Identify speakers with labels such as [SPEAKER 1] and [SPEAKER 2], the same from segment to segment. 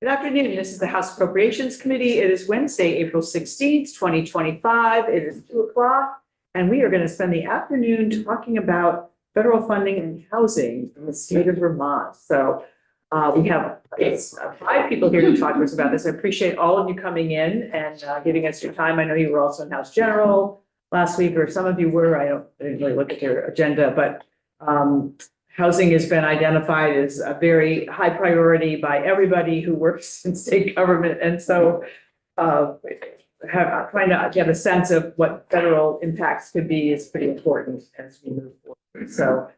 [SPEAKER 1] Good afternoon. This is the House Appropriations Committee. It is Wednesday, April 16th, 2025. It is 2:00, and we are going to spend the afternoon talking about federal funding and housing in the state of Vermont. So we have 5 people here to talk to us about this. I appreciate all of you coming in and giving us your time. I know you were also in House General last week, or some of you were. I didn't really look at your agenda, but housing has been identified as a very high priority by everybody who works in state government. And so trying to get a sense of what federal impacts could be is pretty important as we move forward. So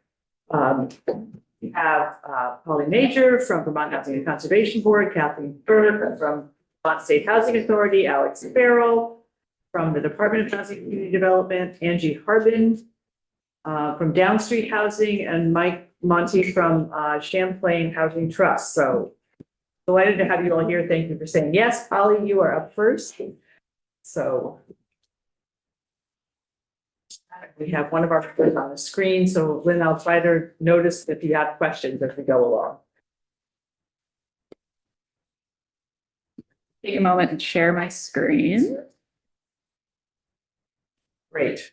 [SPEAKER 1] we have Polly Major from Vermont Housing and Conservation Board, Kathleen Burke from Vermont State Housing Authority, Alex Farrell from the Department of Housing and Community Development, Angie Harbin from Down Street Housing, and Mike Monty from Champlain Housing Trust. So delighted to have you all here. Thank you for saying yes. Polly, you are up first. So we have one of our speakers on the screen. So Lynn, I'll try to notice if you have questions as we go along.
[SPEAKER 2] Take a moment and share my screen.
[SPEAKER 1] Great.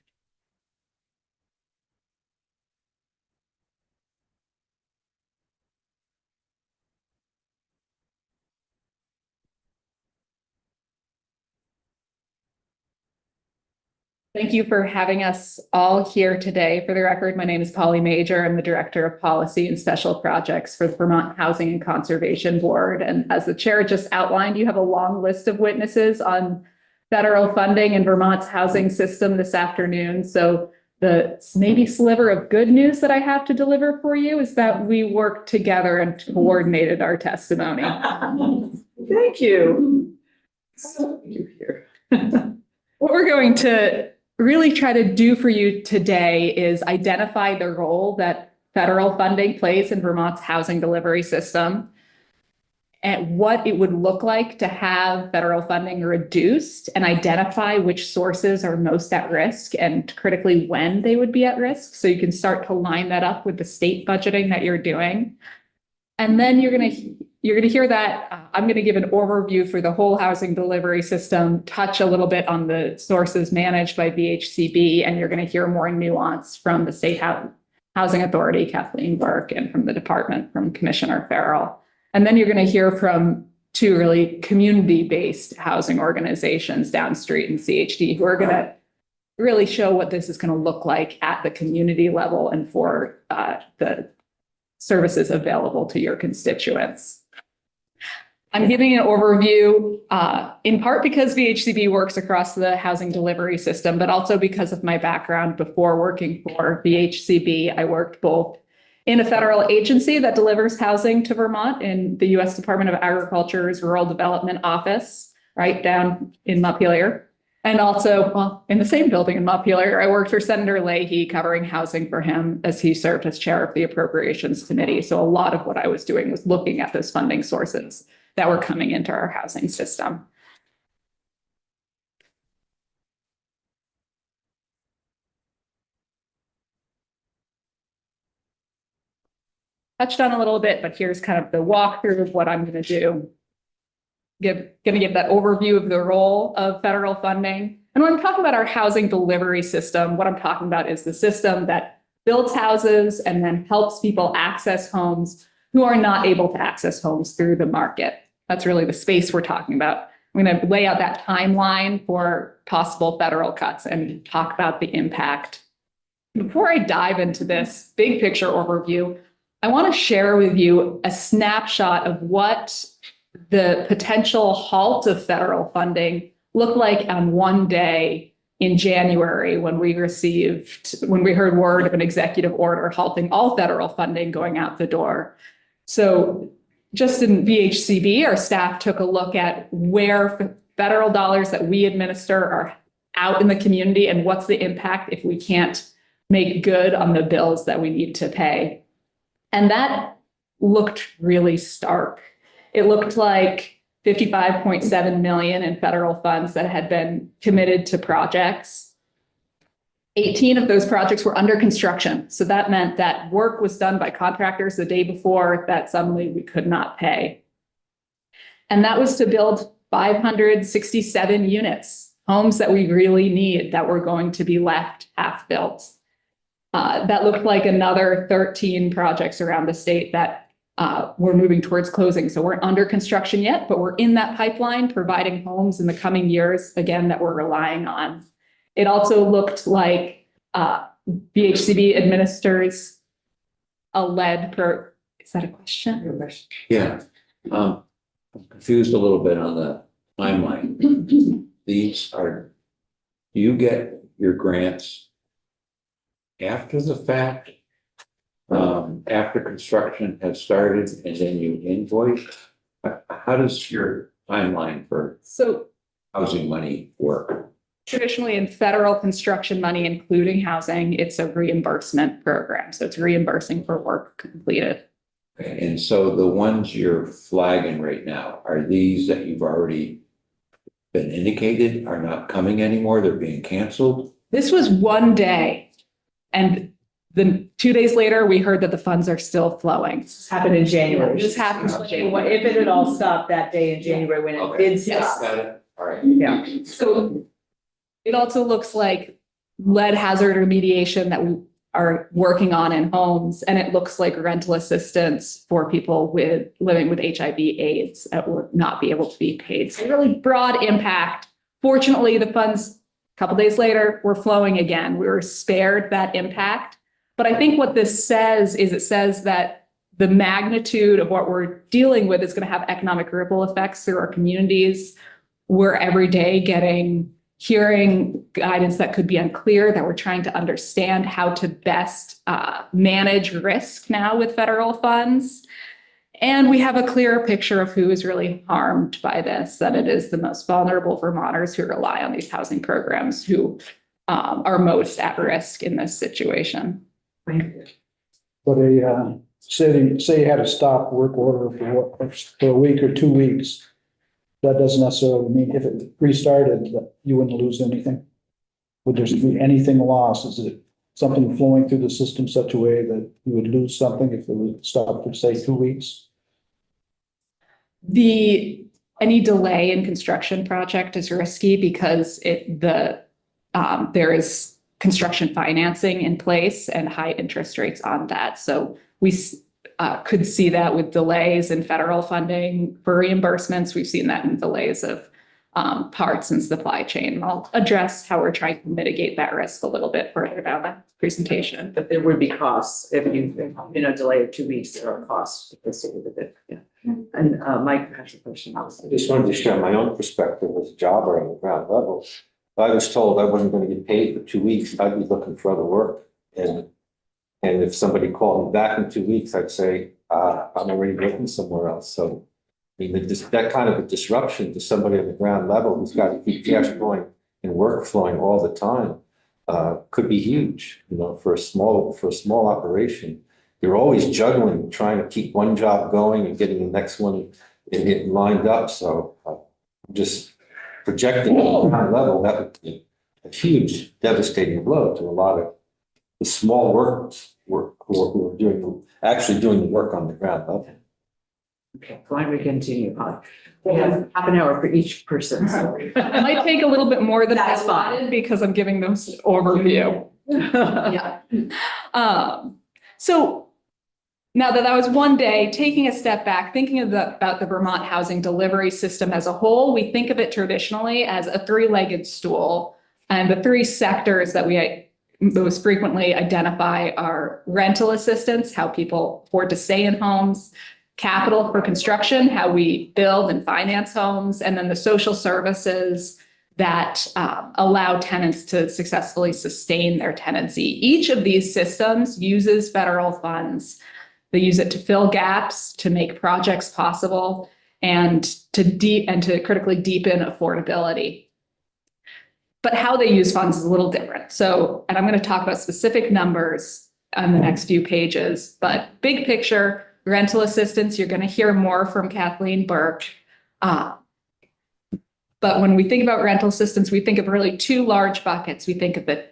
[SPEAKER 2] Thank you for having us all here today. For the record, my name is Polly Major. I'm the Director of Policy and Special Projects for the Vermont Housing and Conservation Board. And as the chair just outlined, you have a long list of witnesses on federal funding in Vermont's housing system this afternoon. So the maybe sliver of good news that I have to deliver for you is that we worked together and coordinated our testimony.
[SPEAKER 1] Thank you. So you here.
[SPEAKER 2] What we're going to really try to do for you today is identify the role that federal funding plays in Vermont's housing delivery system and what it would look like to have federal funding reduced, and identify which sources are most at risk and critically when they would be at risk. So you can start to line that up with the state budgeting that you're doing. And then you're going to hear that I'm going to give an overview for the whole housing delivery system, touch a little bit on the sources managed by VHCB, and you're going to hear more nuance from the State Housing Authority, Kathleen Burke, and from the department, from Commissioner Farrell. And then you're going to hear from 2 really community-based housing organizations, Down Street and CHD, who are going to really show what this is going to look like at the community level and for the services available to your constituents. I'm giving an overview in part because VHCB works across the housing delivery system, but also because of my background before working for VHCB. I worked both in a federal agency that delivers housing to Vermont in the U.S. Department of Agriculture's Rural Development Office, right down in Montpelier. And also, well, in the same building in Montpelier, I worked for Senator Leahy covering housing for him as he served as chair of the Appropriations Committee. So a lot of what I was doing was looking at those funding sources that were coming into our housing system. Touched on a little bit, but here's kind of the walkthrough of what I'm going to do. Going to give that overview of the role of federal funding. And when I'm talking about our housing delivery system, what I'm talking about is the system that builds houses and then helps people access homes who are not able to access homes through the market. That's really the space we're talking about. I'm going to lay out that timeline for possible federal cuts and talk about the impact. Before I dive into this big picture overview, I want to share with you a snapshot of what the potential halt of federal funding looked like on one day in January when we heard word of an executive order halting all federal funding going out the door. So just in VHCB, our staff took a look at where federal dollars that we administer are out in the community and what's the impact if we can't make good on the bills that we need to pay. And that looked really stark. It looked like 55.7 million in federal funds that had been committed to projects. 18 of those projects were under construction. So that meant that work was done by contractors the day before that suddenly we could not pay. And that was to build 567 units, homes that we really need that were going to be left half-built. That looked like another 13 projects around the state that we're moving towards closing. So we're under construction yet, but we're in that pipeline, providing homes in the coming years, again, that we're relying on. It also looked like VHCB administers a lead per, is that a question?
[SPEAKER 3] Yeah, I'm confused a little bit on the timeline. These are, do you get your grants after the fact? After construction has started and then you invoice? How does your timeline for
[SPEAKER 2] So
[SPEAKER 3] housing money work?
[SPEAKER 2] traditionally in federal construction money, including housing, it's a reimbursement program. So it's reimbursing for work completed.
[SPEAKER 3] Okay, and so the ones you're flagging right now, are these that you've already been indicated are not coming anymore? They're being canceled?
[SPEAKER 2] This was one day. And then 2 days later, we heard that the funds are still flowing.
[SPEAKER 1] This happened in January.
[SPEAKER 2] This happened in January.
[SPEAKER 1] If it had all stopped that day in January when it
[SPEAKER 3] Okay.
[SPEAKER 1] did stop.
[SPEAKER 3] Got it. All right.
[SPEAKER 1] Yeah.
[SPEAKER 2] So it also looks like lead hazard remediation that we are working on in homes. And it looks like rental assistance for people living with HIV/AIDS that would not be able to be paid. So really broad impact. Fortunately, the funds a couple days later were flowing again. We were spared that impact. But I think what this says is it says that the magnitude of what we're dealing with is going to have economic ripple effects through our communities. We're every day hearing guidance that could be unclear, that we're trying to understand how to best manage risk now with federal funds. And we have a clearer picture of who is really harmed by this, that it is the most vulnerable Vermonters who rely on these housing programs who are most at risk in this situation.
[SPEAKER 4] But say you had a stop work order for a week or 2 weeks, that doesn't necessarily mean if it restarted, that you wouldn't lose anything. Would there be anything lost? Is it something flowing through the system such a way that you would lose something if it was stopped for, say, 2 weeks?
[SPEAKER 2] Any delay in construction project is risky because there is construction financing in place and high interest rates on that. So we could see that with delays in federal funding for reimbursements. We've seen that in delays of parts and supply chain. I'll address how we're trying to mitigate that risk a little bit further down the presentation.
[SPEAKER 1] But there would be costs if you, delay of 2 weeks, there are costs associated with it. Yeah. And Mike has a question.
[SPEAKER 5] I just wanted to share my own perspective as a jobber on the ground level. If I was told I wasn't going to get paid for 2 weeks, I'd be looking for other work. And if somebody called me back in 2 weeks, I'd say, I'm already looking somewhere else. So, I mean, that kind of a disruption to somebody on the ground level who's got to keep cash flowing and work flowing all the time could be huge, for a small operation. You're always juggling, trying to keep one job going and getting the next one and getting lined up. So I'm just projecting at the ground level, that would be a huge devastating blow to a lot of the small workers who are actually doing the work on the ground level.
[SPEAKER 1] Okay, why don't we continue on? We have half an hour for each person, so.
[SPEAKER 2] It might take a little bit more than I
[SPEAKER 1] That's fine.
[SPEAKER 2] wanted because I'm giving them an overview. Yeah. So now that was one day, taking a step back, thinking about the Vermont housing delivery system as a whole, we think of it traditionally as a three-legged stool. And the three sectors that we most frequently identify are rental assistance, how people afford to stay in homes, capital for construction, how we build and finance homes, and then the social services that allow tenants to successfully sustain their tenancy. Each of these systems uses federal funds. They use it to fill gaps, to make projects possible, and to critically deepen affordability. But how they use funds is a little different. So, and I'm going to talk about specific numbers on the next few pages, but big picture, rental assistance, you're going to hear more from Kathleen Burke. But when we think about rental assistance, we think of really two large buckets. We think of the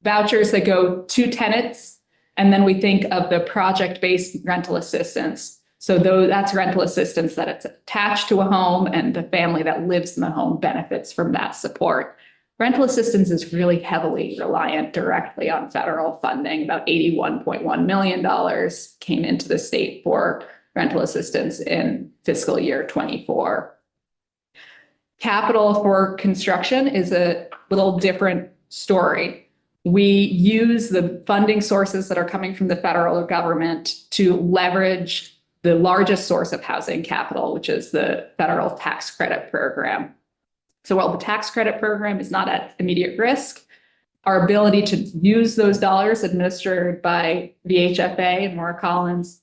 [SPEAKER 2] vouchers that go to tenants, and then we think of the project-based rental assistance. So that's rental assistance that it's attached to a home and the family that lives in the home benefits from that support. Rental assistance is really heavily reliant directly on federal funding. About $81.1 million came into the state for rental assistance in fiscal year 24. Capital for construction is a little different story. We use the funding sources that are coming from the federal government to leverage the largest source of housing capital, which is the federal tax credit program. So while the tax credit program is not at immediate risk, our ability to use those dollars administered by the HFA and Maura Collins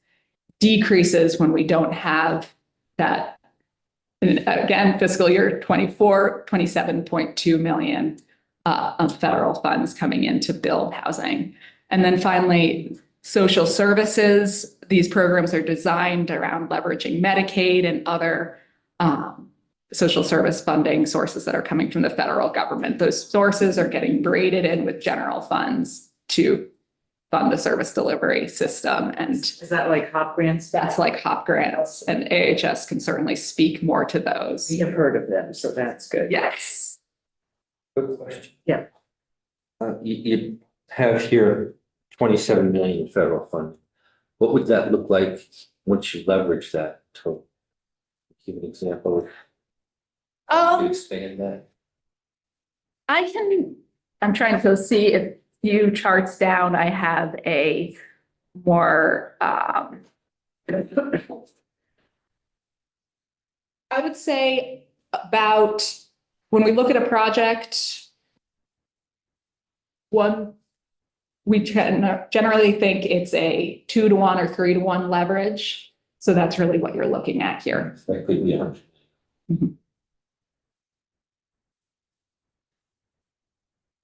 [SPEAKER 2] decreases when we don't have that. And again, fiscal year 24, 27.2 million of federal funds coming in to build housing. And then finally, social services. These programs are designed around leveraging Medicaid and other social service funding sources that are coming from the federal government. Those sources are getting braided in with general funds to fund the service delivery system. And
[SPEAKER 1] Is that like HOP grants?
[SPEAKER 2] that's like HOP grants, and AHS can certainly speak more to those.
[SPEAKER 1] We have heard of them, so that's good.
[SPEAKER 2] Yes.
[SPEAKER 5] Good question.
[SPEAKER 1] Yeah.
[SPEAKER 5] You have here 27 million federal funding. What would that look like once you leverage that to give an example? To expand that?
[SPEAKER 2] I'm trying to see if few charts down, I have a more, I would say about, when we look at a project, we generally think it's a 2-to-1 or 3-to-1 leverage. So that's really what you're looking at here.
[SPEAKER 5] That could be 100.
[SPEAKER 2] Mhm.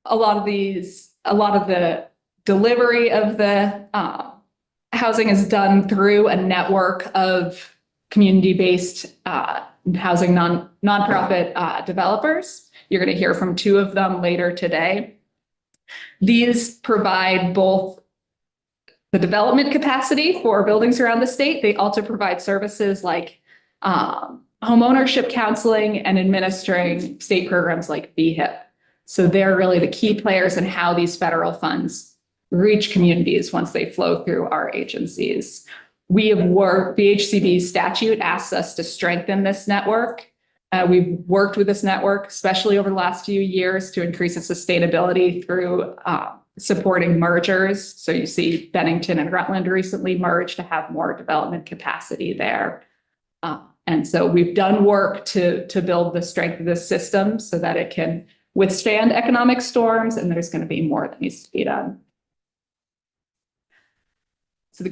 [SPEAKER 2] A lot of the delivery of the housing is done through a network of community-based housing nonprofit developers. You're going to hear from 2 of them later today. These provide both the development capacity for buildings around the state. They also provide services like homeownership counseling and administering state programs like VHIP. So they're really the key players in how these federal funds reach communities once they flow through our agencies. We have worked, the HCB statute asks us to strengthen this network. We've worked with this network, especially over the last few years, to increase its sustainability through supporting mergers. So you see Bennington and Rutland recently merged to have more development capacity there. And so we've done work to build the strength of this system so that it can withstand economic storms, and there's going to be more that needs to be done. So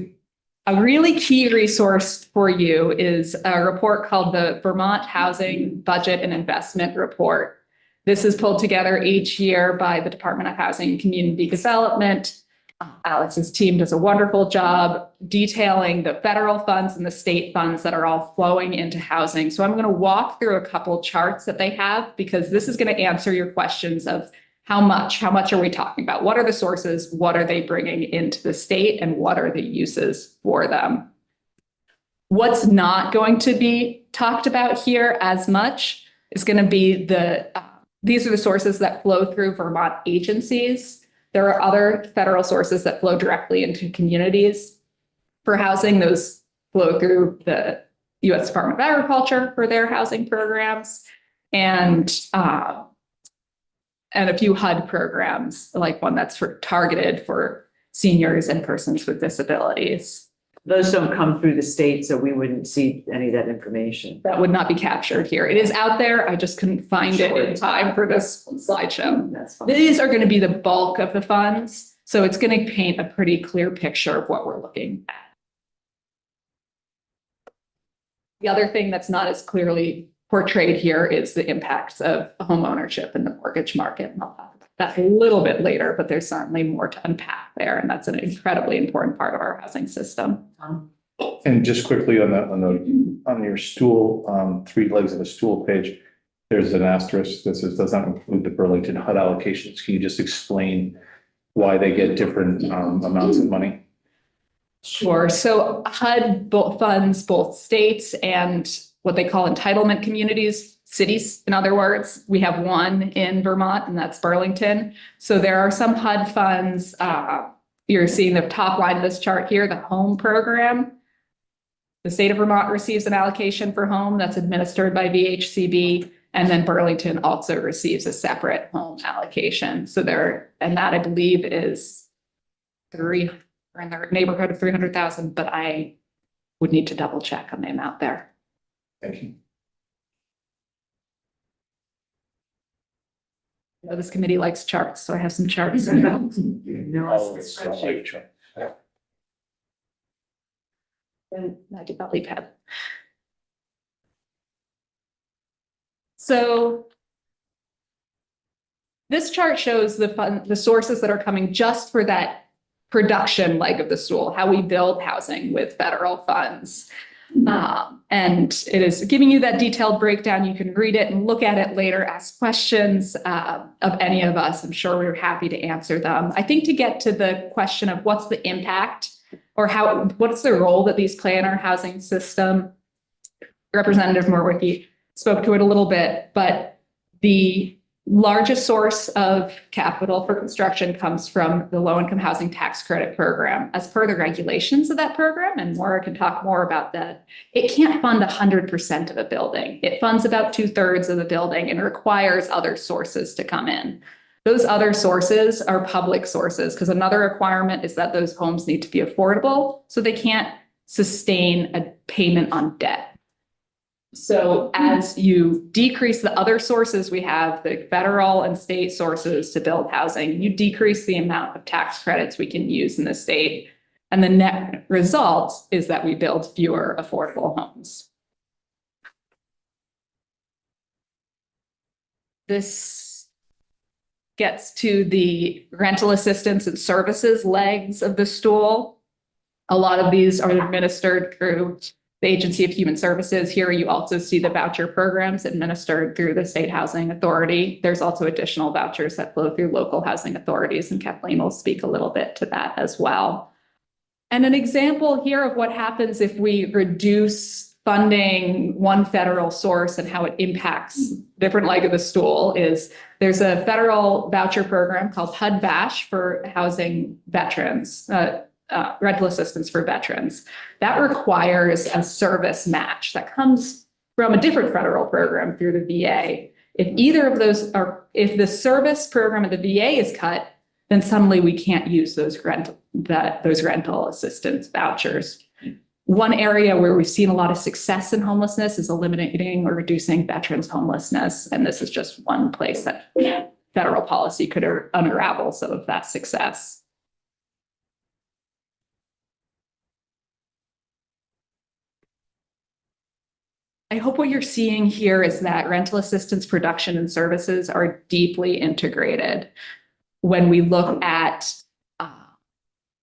[SPEAKER 2] a really key resource for you is a report called the Vermont Housing Budget and Investment Report. This is pulled together each year by the Department of Housing and Community Development. Alex's team does a wonderful job detailing the federal funds and the state funds that are all flowing into housing. So I'm going to walk through a couple charts that they have, because this is going to answer your questions of how much are we talking about? What are the sources? What are they bringing into the state? And what are the uses for them? What's not going to be talked about here as much is going to be these are the sources that flow through Vermont agencies. There are other federal sources that flow directly into communities for housing. Those flow through the U.S. Department of Agriculture for their housing programs, and a few HUD programs, like one that's targeted for seniors and persons with disabilities.
[SPEAKER 1] Those don't come through the state, so we wouldn't see any of that information.
[SPEAKER 2] That would not be captured here. It is out there. I just couldn't find it in time for this slideshow.
[SPEAKER 1] That's fine.
[SPEAKER 2] These are going to be the bulk of the funds. So it's going to paint a pretty clear picture of what we're looking at. The other thing that's not as clearly portrayed here is the impacts of home ownership in the mortgage market. And I'll talk about that a little bit later, but there's certainly more to unpack there. And that's an incredibly important part of our housing system.
[SPEAKER 6] And just quickly on your stool, 3 legs of a stool page, there's an asterisk that says does not include the Burlington HUD allocations. Can you just explain why they get different amounts of money?
[SPEAKER 2] Sure. So HUD both funds both states and what they call entitlement communities, cities, in other words. We have one in Vermont, and that's Burlington. So there are some HUD funds. You're seeing the top line of this chart here, the home program. The state of Vermont receives an allocation for home that's administered by VHCB. And then Burlington also receives a separate home allocation. So there, and that I believe is or in the neighborhood of 300,000, but I would need to double check on the amount there.
[SPEAKER 6] Thank you.
[SPEAKER 2] I know this committee likes charts, so I have some charts.
[SPEAKER 1] No,
[SPEAKER 6] Oh,
[SPEAKER 1] it's-
[SPEAKER 6] it's not like trying-
[SPEAKER 2] And I did not leave head. So this chart shows the sources that are coming just for that production leg of the stool, how we build housing with federal funds. And it is giving you that detailed breakdown. You can read it and look at it later, ask questions of any of us. I'm sure we're happy to answer them. I think to get to the question of what's the impact or what's the role that these play in our housing system, Representative Morwicki spoke to it a little bit, but the largest source of capital for construction comes from the low-income housing tax credit program. As per the regulations of that program, and Maura can talk more about that, it can't fund 100% of a building. It funds about 2/3 of the building and requires other sources to come in. Those other sources are public sources, because another requirement is that those homes need to be affordable, so they can't sustain a payment on debt. So as you decrease the other sources we have, the federal and state sources to build housing, you decrease the amount of tax credits we can use in the state. And the net result is that we build fewer affordable homes. This gets to the rental assistance and services legs of the stool. A lot of these are administered through the Agency of Human Services. Here you also see the voucher programs administered through the State Housing Authority. There's also additional vouchers that flow through local housing authorities, and Kathleen will speak a little bit to that as well. And an example here of what happens if we reduce funding one federal source and how it impacts different leg of the stool is there's a federal voucher program called HUD-VASH for housing veterans, rental assistance for veterans. That requires a service match that comes from a different federal program through the VA. If either of those are, if the service program of the VA is cut, then suddenly we can't use those rental assistance vouchers. One area where we've seen a lot of success in homelessness is eliminating or reducing veterans' homelessness. And this is just one place that federal policy could unravel some of that success. I hope what you're seeing here is that rental assistance production and services are deeply integrated. When we look at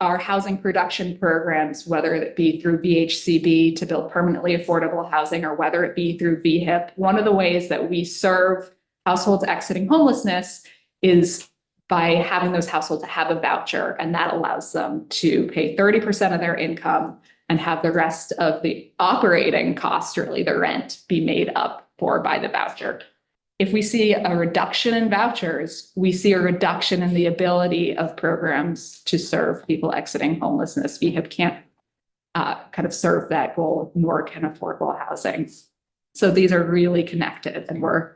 [SPEAKER 2] our housing production programs, whether it be through VHCB to build permanently affordable housing or whether it be through VHIP, one of the ways that we serve households exiting homelessness is by having those households have a voucher, and that allows them to pay 30% of their income and have the rest of the operating cost, really the rent, be made up for by the voucher. If we see a reduction in vouchers, we see a reduction in the ability of programs to serve people exiting homelessness. VHIP can't kind of serve that goal, nor can affordable housing. So these are really connected, and we're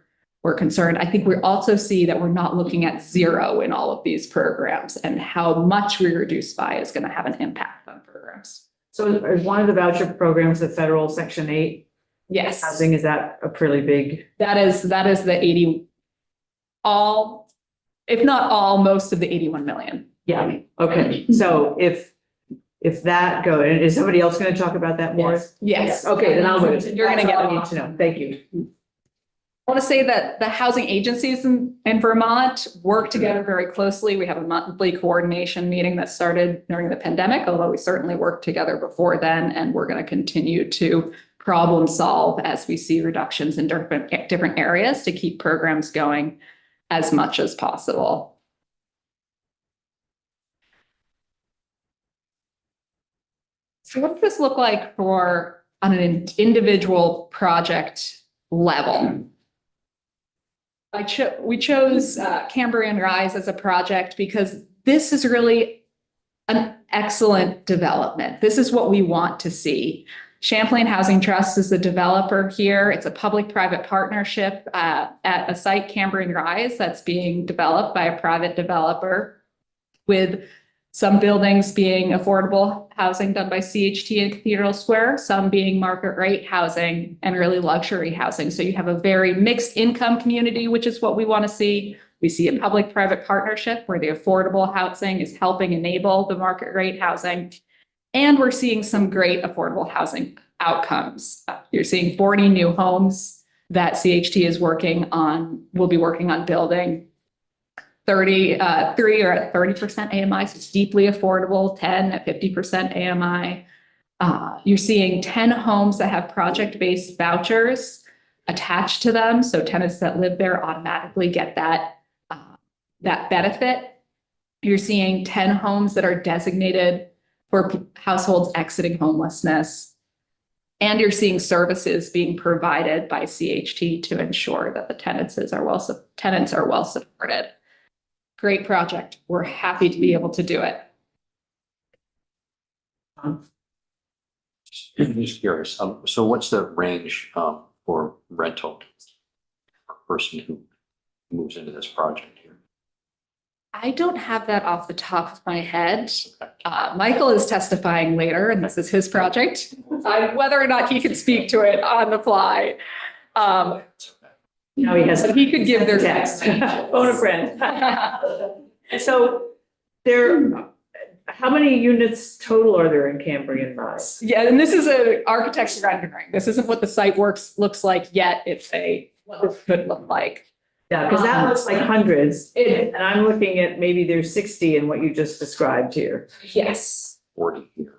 [SPEAKER 2] concerned. I think we also see that we're not looking at zero in all of these programs, and how much we reduce by is going to have an impact on programs.
[SPEAKER 1] So is one of the voucher programs, the federal Section 8
[SPEAKER 2] Yes.
[SPEAKER 1] housing, is that a pretty big?
[SPEAKER 2] That is the 80, all, if not all, most of the 81 million.
[SPEAKER 1] Yeah, okay, so if that and is somebody else gonna talk about that more?
[SPEAKER 2] Yes.
[SPEAKER 1] Okay, then I'll wait.
[SPEAKER 2] You're gonna
[SPEAKER 1] That's
[SPEAKER 2] get
[SPEAKER 1] all
[SPEAKER 2] it.
[SPEAKER 1] I need to know, thank you.
[SPEAKER 2] I want to say that the housing agencies in Vermont work together very closely. We have a monthly coordination meeting that started during the pandemic, although we certainly worked together before then, and we're going to continue to problem solve as we see reductions in different areas to keep programs going as much as possible. So what does this look like for on an individual project level? We chose Cambrian Rise as a project because this is really an excellent development. This is what we want to see. Champlain Housing Trust is the developer here. It's a public-private partnership at a site, Cambrian Rise, that's being developed by a private developer, with some buildings being affordable housing done by CHT in Cathedral Square, some being market rate housing and really luxury housing. So you have a very mixed income community, which is what we want to see. We see a public-private partnership where the affordable housing is helping enable the market rate housing. And we're seeing some great affordable housing outcomes. You're seeing 40 new homes that CHT is working on, will be working on building. 3 are at 30% AMI, so it's deeply affordable, 10 at 50% AMI. You're seeing 10 homes that have project-based vouchers attached to them. So tenants that live there automatically get that benefit. You're seeing 10 homes that are designated for households exiting homelessness. And you're seeing services being provided by CHT to ensure that the tenants are well supported. Great project. We're happy to be able to do it.
[SPEAKER 7] I'm just curious, so what's the range for rental per person who moves into this project here?
[SPEAKER 2] I don't have that off the top of my head. Michael is testifying later, and this is his project. Whether or not he can speak to it on the fly.
[SPEAKER 1] Now he has.
[SPEAKER 2] But he could give their
[SPEAKER 1] text.
[SPEAKER 2] text.
[SPEAKER 1] Phone a friend. And so how many units total are there in Cambrian Rise?
[SPEAKER 2] Yeah, and this is an architect's rendering. This isn't what the site looks like yet. It's what this could look like.
[SPEAKER 1] Yeah, because that looks like hundreds, and I'm looking at maybe there's 60 in what you just described here.
[SPEAKER 2] Yes.
[SPEAKER 7] 40 here.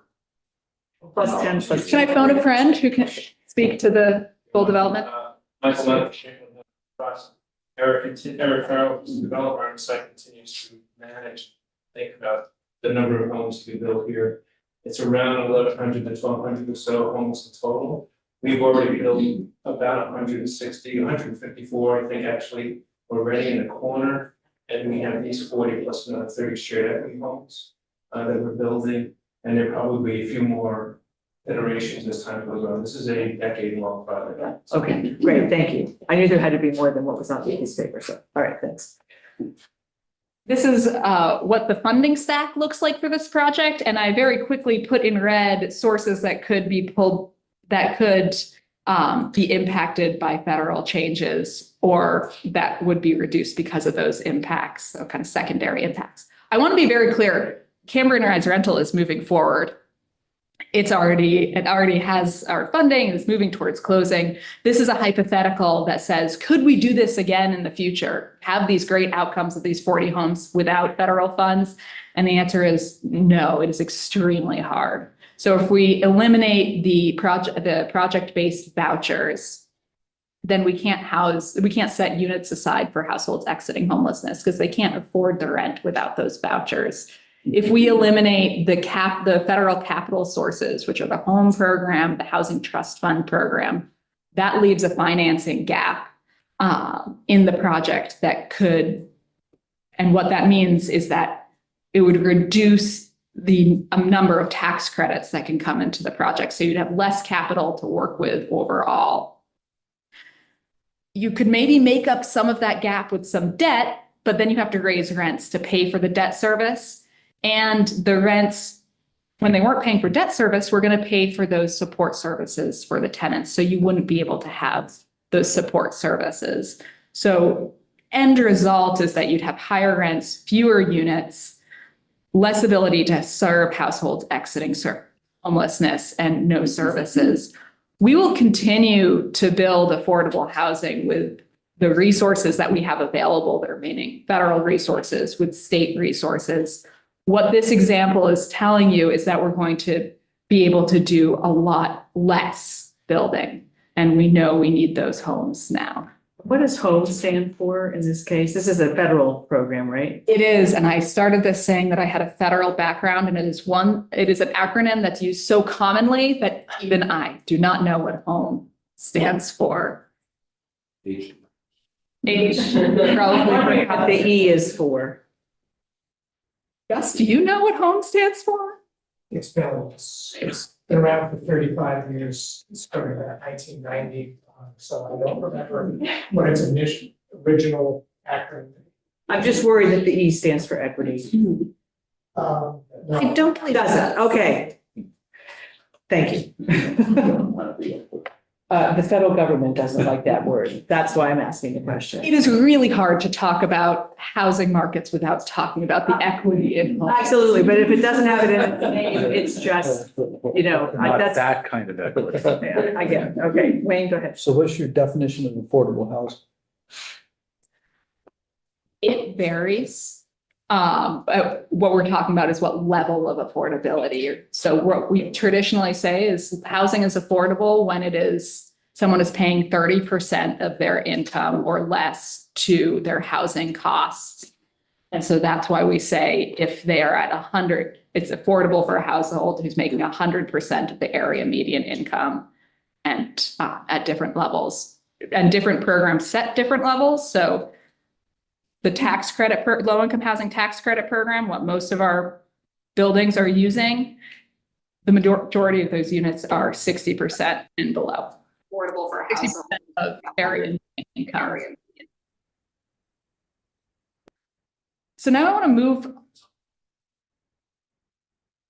[SPEAKER 1] Plus 10, plus.
[SPEAKER 2] Can I phone a friend who can speak to the full development?
[SPEAKER 8] Michael Leonard, Eric Farrell, who's the developer on the site, continues to manage, think about the number of homes to be built here. It's around 1,100 to 1,200 or so homes in total. We've already built about 160, 154, I think, actually, already in the corner. And we have these 40 plus another 30 shared equity homes that we're building. And there probably be a few more iterations as time goes on. This is a decade-long project.
[SPEAKER 1] Okay, great, thank you. I knew there had to be more than what was on the piece of paper, so, all right, thanks.
[SPEAKER 2] This is what the funding stack looks like for this project. And I very quickly put in red sources that could be pulled, that could be impacted by federal changes or that would be reduced because of those impacts, so kind of secondary impacts. I want to be very clear, Cambrian Rise Rental is moving forward. It already has our funding, it's moving towards closing. This is a hypothetical that says, could we do this again in the future? Have these great outcomes of these 40 homes without federal funds? And the answer is no, it is extremely hard. So if we eliminate the project-based vouchers, then we can't set units aside for households exiting homelessness because they can't afford the rent without those vouchers. If we eliminate the federal capital sources, which are the home program, the housing trust fund program, that leaves a financing gap in the project that could, and what that means is that it would reduce the number of tax credits that can come into the project. So you'd have less capital to work with overall. You could maybe make up some of that gap with some debt, but then you have to raise rents to pay for the debt service. And the rents, when they weren't paying for debt service, we're going to pay for those support services for the tenants. So you wouldn't be able to have those support services. So end result is that you'd have higher rents, fewer units, less ability to serve households exiting homelessness, and no services. We will continue to build affordable housing with the resources that we have available, the remaining federal resources, with state resources. What this example is telling you is that we're going to be able to do a lot less building. And we know we need those homes now.
[SPEAKER 1] What does HOME stand for in this case? This is a federal program, right?
[SPEAKER 2] It is, and I started this saying that I had a federal background, and it is an acronym that's used so commonly that even I do not know what HOME stands for. H, probably.
[SPEAKER 1] The E is for.
[SPEAKER 2] Gus, do you know what HOME stands for?
[SPEAKER 8] It's been around for 35 years, it started in 1990, so I don't remember what its original acronym.
[SPEAKER 1] I'm just worried that the E stands for equity.
[SPEAKER 8] No.
[SPEAKER 2] I don't believe
[SPEAKER 1] Doesn't, okay. Thank you. The federal government doesn't like that word. That's why I'm asking the question.
[SPEAKER 2] It is really hard to talk about housing markets without talking about the equity in homes.
[SPEAKER 1] Absolutely, but if it doesn't have it in its name, it's just,
[SPEAKER 6] Not
[SPEAKER 1] that's,
[SPEAKER 6] that kind of equity.
[SPEAKER 1] yeah, I get it. Okay, Wayne, go ahead.
[SPEAKER 4] So what's your definition of affordable housing?
[SPEAKER 2] It varies. But what we're talking about is what level of affordability. So what we traditionally say is housing is affordable when it is someone is paying 30% of their income or less to their housing costs. And so that's why we say if they are at 100, it's affordable for a household who's making 100% of the area median income and at different levels, and different programs set different levels. So the tax credit, low-income housing tax credit program, what most of our buildings are using, the majority of those units are 60% and below. Affordable for 60% of area income. So now I want to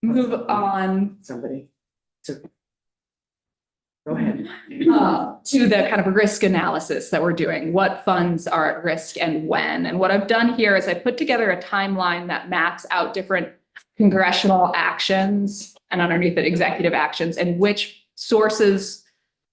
[SPEAKER 2] move on
[SPEAKER 1] Somebody. Go ahead.
[SPEAKER 2] to the kind of risk analysis that we're doing. What funds are at risk and when? And what I've done here is I put together a timeline that maps out different congressional actions and underneath it executive actions and which sources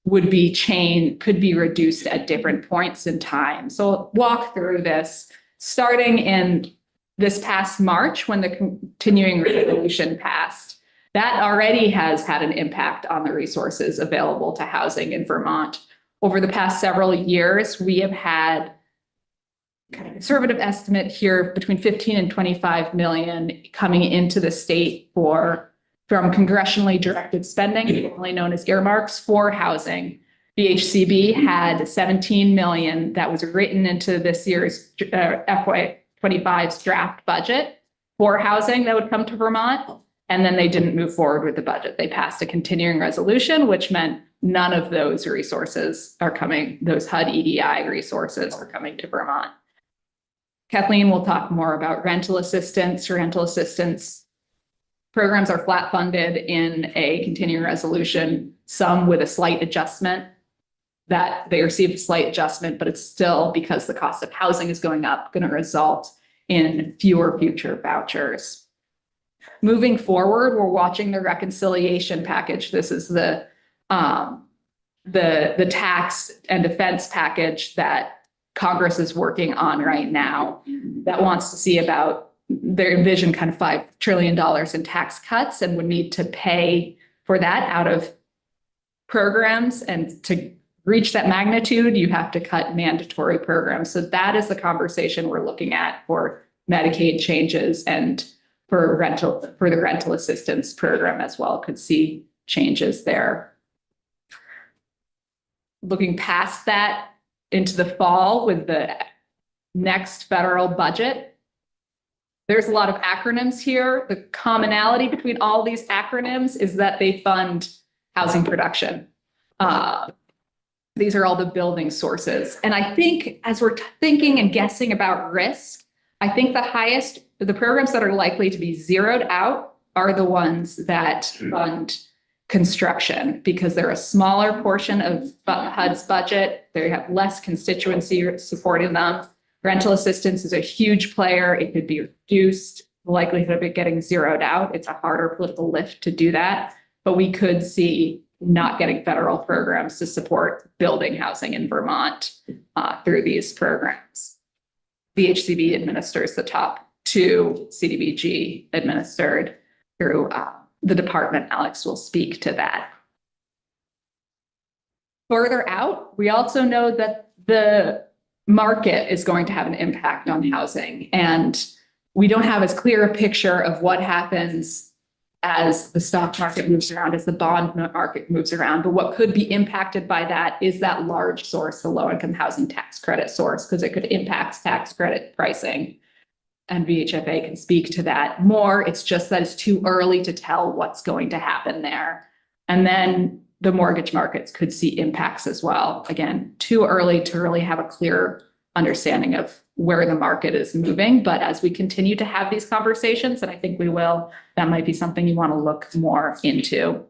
[SPEAKER 2] could be reduced at different points in time. So I'll walk through this starting in this past March when the continuing resolution passed. That already has had an impact on the resources available to housing in Vermont. Over the past several years, we have had kind of conservative estimate here between 15 and 25 million coming into the state from congressionally directed spending, commonly known as earmarks for housing. VHCB had 17 million that was written into this year's FY25's draft budget for housing that would come to Vermont. And then they didn't move forward with the budget. They passed a continuing resolution, which meant none of those resources are coming, those HUD EDI resources are coming to Vermont. Kathleen will talk more about rental assistance. Rental assistance programs are flat funded in a continuing resolution, some with a slight adjustment that they receive a slight adjustment, but it's still, because the cost of housing is going up, going to result in fewer future vouchers. Moving forward, we're watching the reconciliation package. This is the tax and defense package that Congress is working on right now that wants to see about, they envision kind of $5 trillion in tax cuts and would need to pay for that out of programs. And to reach that magnitude, you have to cut mandatory programs. So that is the conversation we're looking at for Medicaid changes and for the rental assistance program as well, could see changes there. Looking past that into the fall with the next federal budget, there's a lot of acronyms here. The commonality between all these acronyms is that they fund housing production. These are all the building sources. And I think as we're thinking and guessing about risk, I think the programs that are likely to be zeroed out are the ones that fund construction, because they're a smaller portion of HUD's budget. They have less constituency supporting them. Rental assistance is a huge player. It could be reduced. The likelihood of it getting zeroed out, it's a harder political lift to do that. But we could see not getting federal programs to support building housing in Vermont through these programs. VHCB administers the top two, CDBG administered through the department. Alex will speak to that. Further out, we also know that the market is going to have an impact on housing. And we don't have as clear a picture of what happens as the stock market moves around, as the bond market moves around. But what could be impacted by that is that large source, the low-income housing tax credit source, because it could impact tax credit pricing. And VHFA can speak to that more. It's just that it's too early to tell what's going to happen there. And then the mortgage markets could see impacts as well. Again, too early to really have a clear understanding of where the market is moving. But as we continue to have these conversations, and I think we will, that might be something you want to look more into.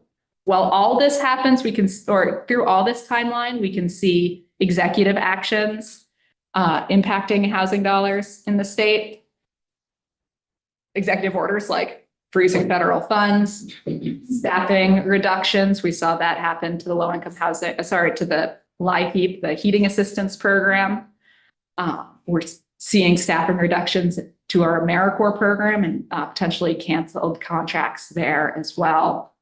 [SPEAKER 2] While all this happens, or through all this timeline, we can see executive actions impacting housing dollars in the state. Executive orders like freezing federal funds, staffing reductions. We saw that happen to the low-income housing, to the LIHEAP, the heating assistance program. We're seeing staffing reductions to our AmeriCorps program and potentially canceled contracts there as well.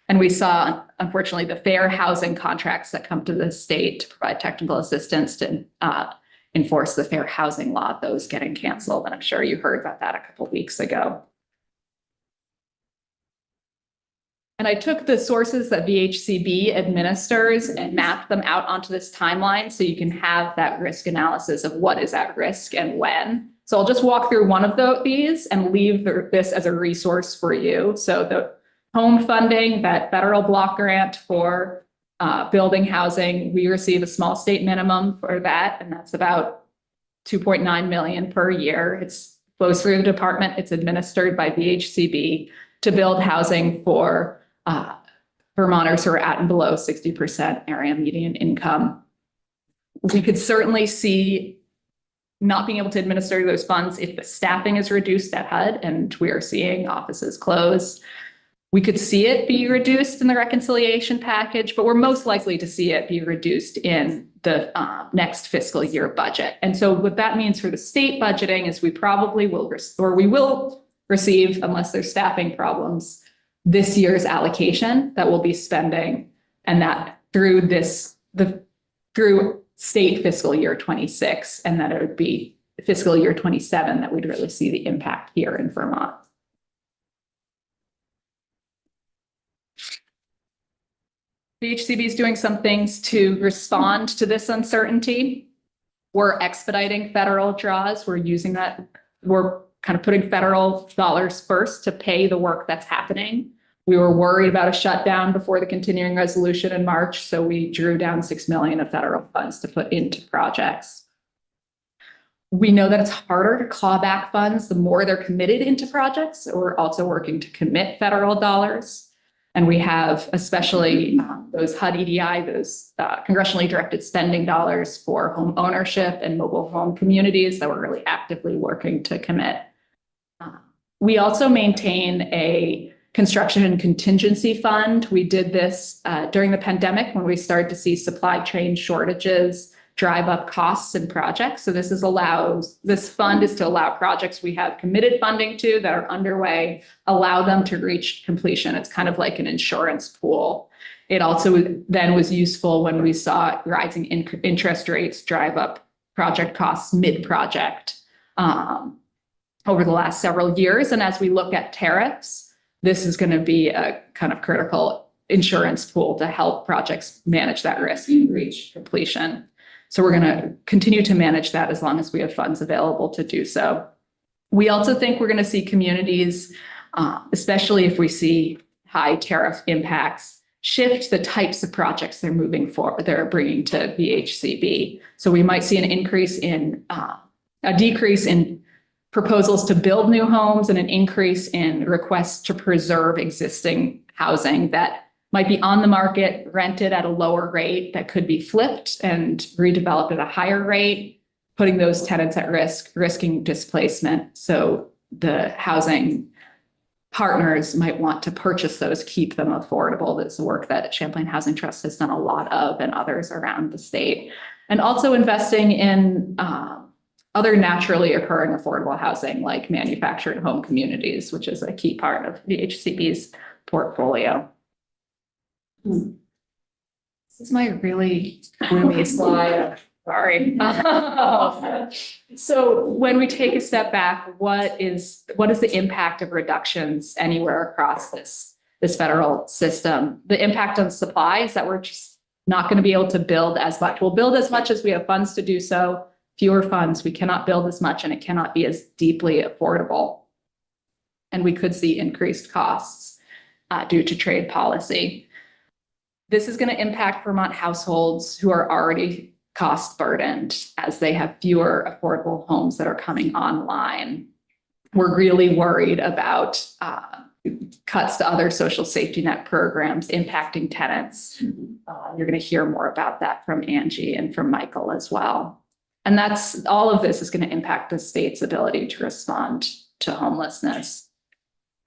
[SPEAKER 2] And we saw, unfortunately, the fair housing contracts that come to the state to provide technical assistance to enforce the fair housing law, those getting canceled. And I'm sure you heard about that a couple of weeks ago. And I took the sources that VHCB administers and mapped them out onto this timeline so you can have that risk analysis of what is at risk and when. So I'll just walk through one of these and leave this as a resource for you. So the home funding, that federal block grant for building housing, we receive a small state minimum for that, and that's about $2.9 million per year. It flows through the department. It's administered by VHCB to build housing for Vermonters who are at and below 60% area median income. We could certainly see not being able to administer those funds if the staffing is reduced at HUD, and we are seeing offices close. We could see it be reduced in the reconciliation package, but we're most likely to see it be reduced in the next fiscal year budget. And so what that means for the state budgeting is we probably will, we will receive, unless there's staffing problems, this year's allocation that we'll be spending, and that through through state fiscal year 26, and that it would be fiscal year 27 that we'd really see the impact here in Vermont. VHCB is doing some things to respond to this uncertainty. We're expediting federal draws. We're using that. We're kind of putting federal dollars first to pay the work that's happening. We were worried about a shutdown before the continuing resolution in March, so we drew down $6 million of federal funds to put into projects. We know that it's harder to claw back funds the more they're committed into projects. So we're also working to commit federal dollars. And we have especially those HUD EDI, those congressionally directed spending dollars for home ownership and mobile home communities that we're really actively working to commit. We also maintain a construction and contingency fund. We did this during the pandemic when we started to see supply chain shortages drive up costs in projects. So this fund is to allow projects we have committed funding to that are underway, allow them to reach completion. It's kind of like an insurance pool. It also then was useful when we saw rising interest rates drive up project costs mid-project over the last several years. And as we look at tariffs, this is going to be a kind of critical insurance pool to help projects manage that risk and reach completion. So we're going to continue to manage that as long as we have funds available to do so. We also think we're going to see communities, especially if we see high tariff impacts, shift the types of projects they're moving forward, they're bringing to VHCB. So we might see an increase in a decrease in proposals to build new homes and an increase in requests to preserve existing housing that might be on the market, rented at a lower rate, that could be flipped and redeveloped at a higher rate, putting those tenants at risk, risking displacement. So the housing partners might want to purchase those, keep them affordable. That's the work that Champlain Housing Trust has done a lot of, and others around the state. And also investing in other naturally occurring affordable housing like manufactured home communities, which is a key part of the HCB's portfolio. This is my really gloomy slide. Sorry. So when we take a step back, what is the impact of reductions anywhere across this federal system? The impact on supply is that we're just not going to be able to build as much. We'll build as much as we have funds to do so. Fewer funds, we cannot build as much, and it cannot be as deeply affordable. And we could see increased costs due to trade policy. This is going to impact Vermont households who are already cost burdened as they have fewer affordable homes that are coming online. We're really worried about cuts to other social safety net programs impacting tenants. You're going to hear more about that from Angie and from Michael as well. And that's all of this is going to impact the state's ability to respond to homelessness.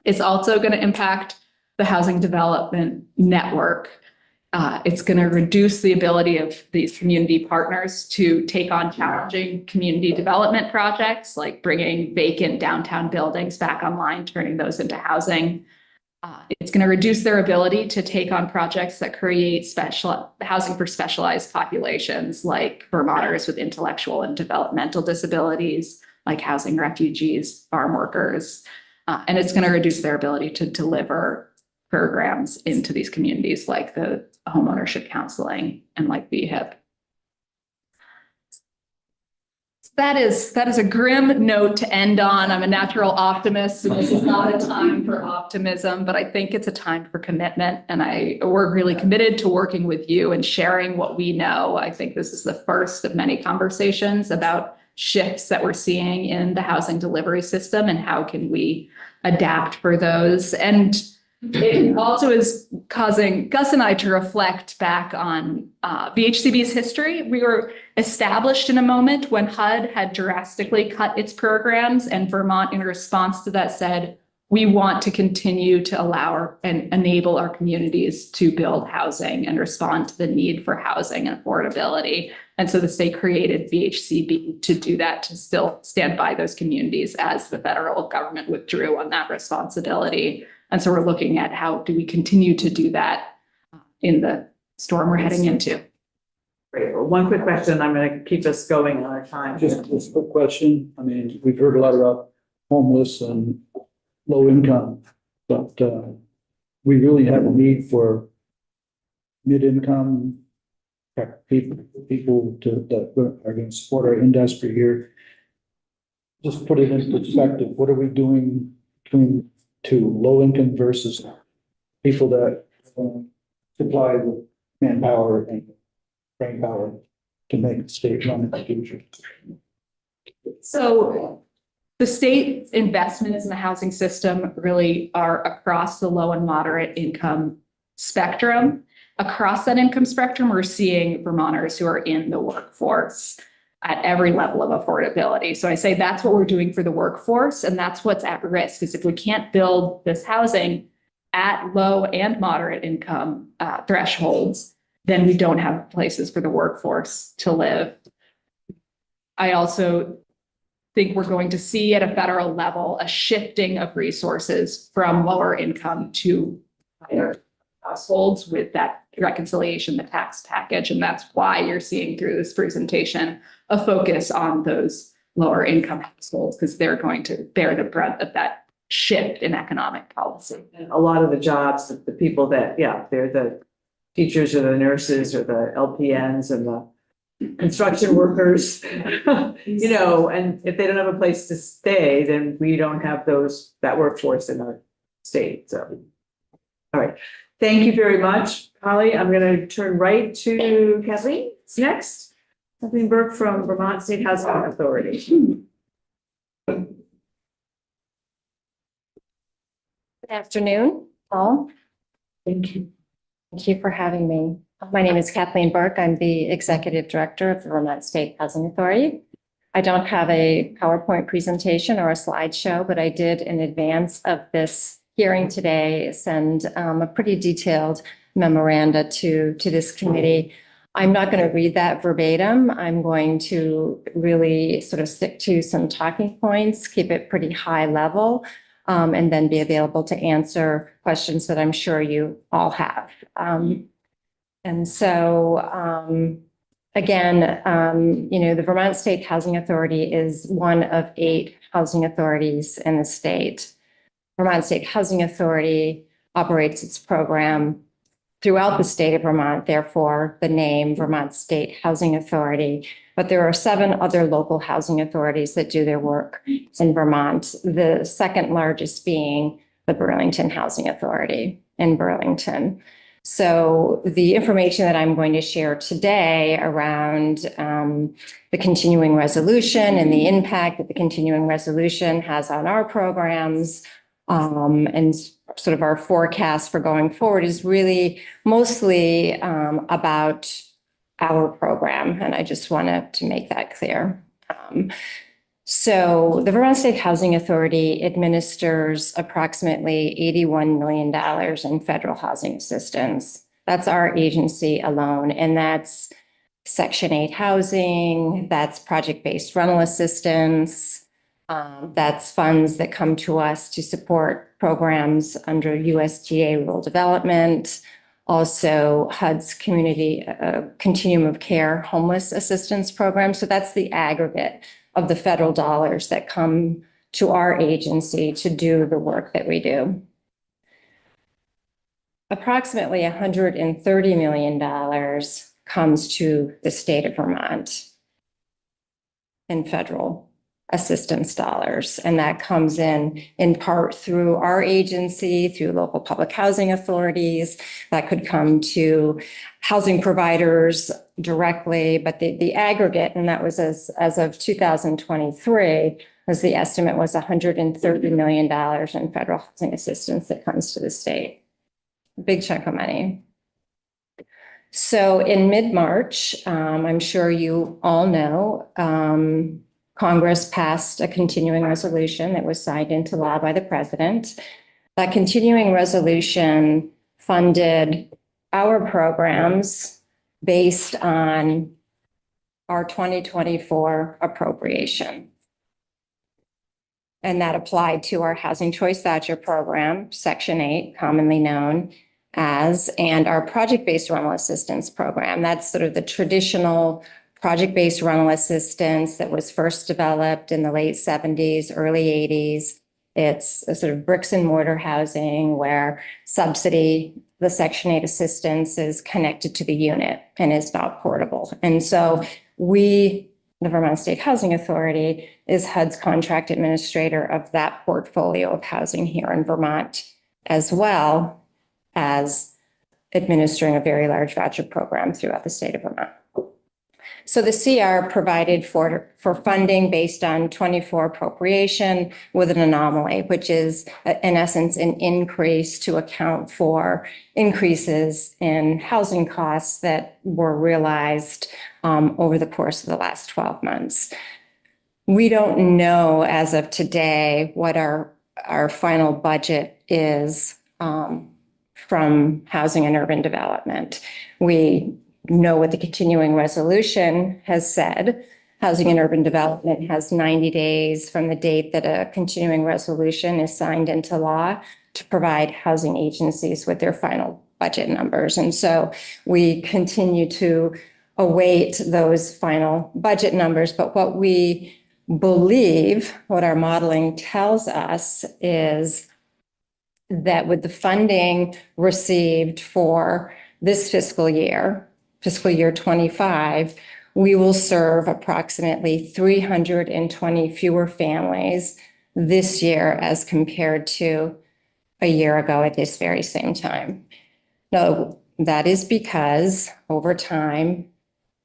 [SPEAKER 2] It's also going to impact the housing development network. It's going to reduce the ability of these community partners to take on challenging community development projects, like bringing vacant downtown buildings back online, turning those into housing. It's going to reduce their ability to take on projects that create special housing for specialized populations, like Vermonters with intellectual and developmental disabilities, like housing refugees, farm workers. And it's going to reduce their ability to deliver programs into these communities, like the homeownership counseling and like VHIP. That is a grim note to end on. I'm a natural optimist, and this is not a time for optimism, but I think it's a time for commitment. And we're really committed to working with you and sharing what we know. I think this is the first of many conversations about shifts that we're seeing in the housing delivery system and how can we adapt for those. And it also is causing Gus and I to reflect back on VHCB's history. We were established in a moment when HUD had drastically cut its programs, and Vermont, in response to that, said, we want to continue to allow and enable our communities to build housing and respond to the need for housing and affordability. And so the state created VHCB to do that, to still stand by those communities as the federal government withdrew on that responsibility. And so we're looking at how do we continue to do that in the storm we're heading into.
[SPEAKER 1] Great. Well, one quick question. I'm going to keep us going on our time.
[SPEAKER 4] Just a quick question. I mean, we've heard a lot about homeless and low income, but we really have a need for mid-income people that are going to support our industry here. Just put it in perspective. What are we doing between two, low income versus people that supply the manpower and brain power to make the state run in the future?
[SPEAKER 2] So the state's investments in the housing system really are across the low and moderate income spectrum. Across that income spectrum, we're seeing Vermonters who are in the workforce at every level of affordability. So I say that's what we're doing for the workforce, and that's what's at risk, is if we can't build this housing at low and moderate income thresholds, then we don't have places for the workforce to live. I also think we're going to see at a federal level a shifting of resources from lower income to higher households with that reconciliation, the tax package. And that's why you're seeing through this presentation a focus on those lower income households, because they're going to bear the brunt of that shift in economic policy.
[SPEAKER 1] And a lot of the jobs, the people that, they're the teachers or the nurses or the LPNs and the construction workers, you know, and if they don't have a place to stay, then we don't have that workforce in our state. So, all right. Thank you very much, Holly. I'm going to turn right to Kathleen. What's next? Kathleen Burke from Vermont State Housing Authority.
[SPEAKER 9] Good afternoon, all.
[SPEAKER 1] Thank you.
[SPEAKER 9] Thank you for having me. My name is Kathleen Burke. I'm the Executive Director of the Vermont State Housing Authority. I don't have a PowerPoint presentation or a slideshow, but I did in advance of this hearing today send a pretty detailed memoranda to this committee. I'm not going to read that verbatim. I'm going to really sort of stick to some talking points, keep it pretty high level, and then be available to answer questions that I'm sure you all have. And so again, the Vermont State Housing Authority is one of 8 housing authorities in the state. Vermont State Housing Authority operates its program throughout the state of Vermont, therefore the name Vermont State Housing Authority. But there are 7 other local housing authorities that do their work in Vermont, the second largest being the Burlington Housing Authority in Burlington. So the information that I'm going to share today around the continuing resolution and the impact that the continuing resolution has on our programs, and sort of our forecast for going forward is really mostly about our program. And I just wanted to make that clear. So the Vermont State Housing Authority administers approximately $81 million in federal housing assistance. That's our agency alone. And that's Section 8 housing, that's project-based rental assistance, that's funds that come to us to support programs under USDA rural development, also HUD's community continuum of care homeless assistance program. So that's the aggregate of the federal dollars that come to our agency to do the work that we do. Approximately $130 million comes to the state of Vermont in federal assistance dollars. And that comes in part through our agency, through local public housing authorities. That could come to housing providers directly, but the aggregate, and that was as of 2023, was the estimate was $130 million in federal housing assistance that comes to the state. A big chunk of money. So in mid-March, I'm sure you all know, Congress passed a continuing resolution that was signed into law by the president. That continuing resolution funded our programs based on our 2024 appropriation. And that applied to our Housing Choice Voucher Program, Section 8, commonly known as, and our project-based rental assistance program. That's sort of the traditional project-based rental assistance that was first developed in the late 70s, early 80s. It's a sort of bricks and mortar housing where subsidy, the Section 8 assistance, is connected to the unit and is not portable. And so we, the Vermont State Housing Authority, is HUD's contract administrator of that portfolio of housing here in Vermont, as well as administering a very large voucher program throughout the state of Vermont. So the CR provided for funding based on 24 appropriation with an anomaly, which is in essence an increase to account for increases in housing costs that were realized over the course of the last 12 months. We don't know as of today what our final budget is from Housing and Urban Development. We know what the continuing resolution has said. Housing and Urban Development has 90 days from the date that a continuing resolution is signed into law to provide housing agencies with their final budget numbers. And so we continue to await those final budget numbers. But what we believe, what our modeling tells us, is that with the funding received for this fiscal year 25, we will serve approximately 320 fewer families this year as compared to a year ago at this very same time. Now, that is because over time,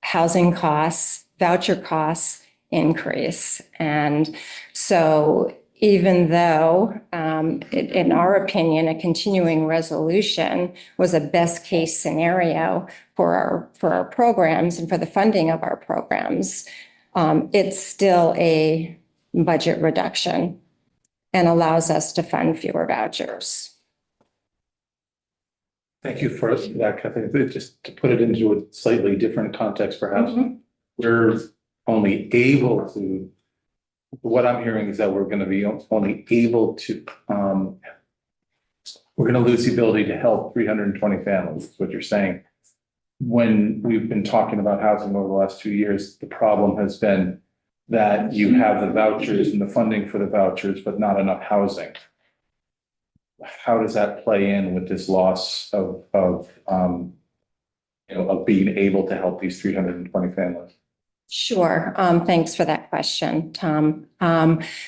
[SPEAKER 9] housing costs, voucher costs increase. And so even though, in our opinion, a continuing resolution was a best case scenario for our programs and for the funding of our programs, it's still a budget reduction and allows us to fund fewer vouchers.
[SPEAKER 6] Thank you for that, Kathleen. Just to put it into a slightly different context, perhaps, we're only able to, what I'm hearing is that we're going to be only able to, we're going to lose the ability to help 320 families, is what you're saying. when we've been talking about housing over the last 2 years, the problem has been that you have the vouchers and the funding for the vouchers, but not enough housing. How does that play in with this loss of being able to help these 320 families?
[SPEAKER 9] Sure. Thanks for that question, Tom.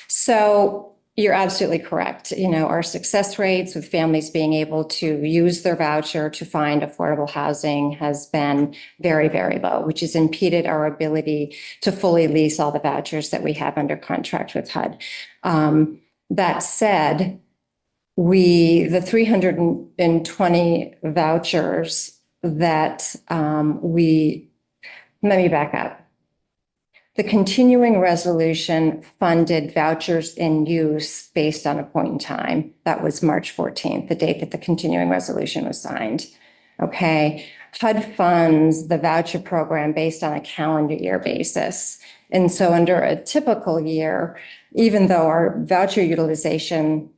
[SPEAKER 9] So you're absolutely correct. Our success rates with families being able to use their voucher to find affordable housing has been very, very low, which has impeded our ability to fully lease all the vouchers that we have under contract with HUD. That said, the 320 vouchers that let me back up. The continuing resolution funded vouchers in use based on a point in time. That was March 14th, the date that the continuing resolution was signed. Okay. HUD funds the voucher program based on a calendar year basis. And so under a typical year, even though our voucher utilization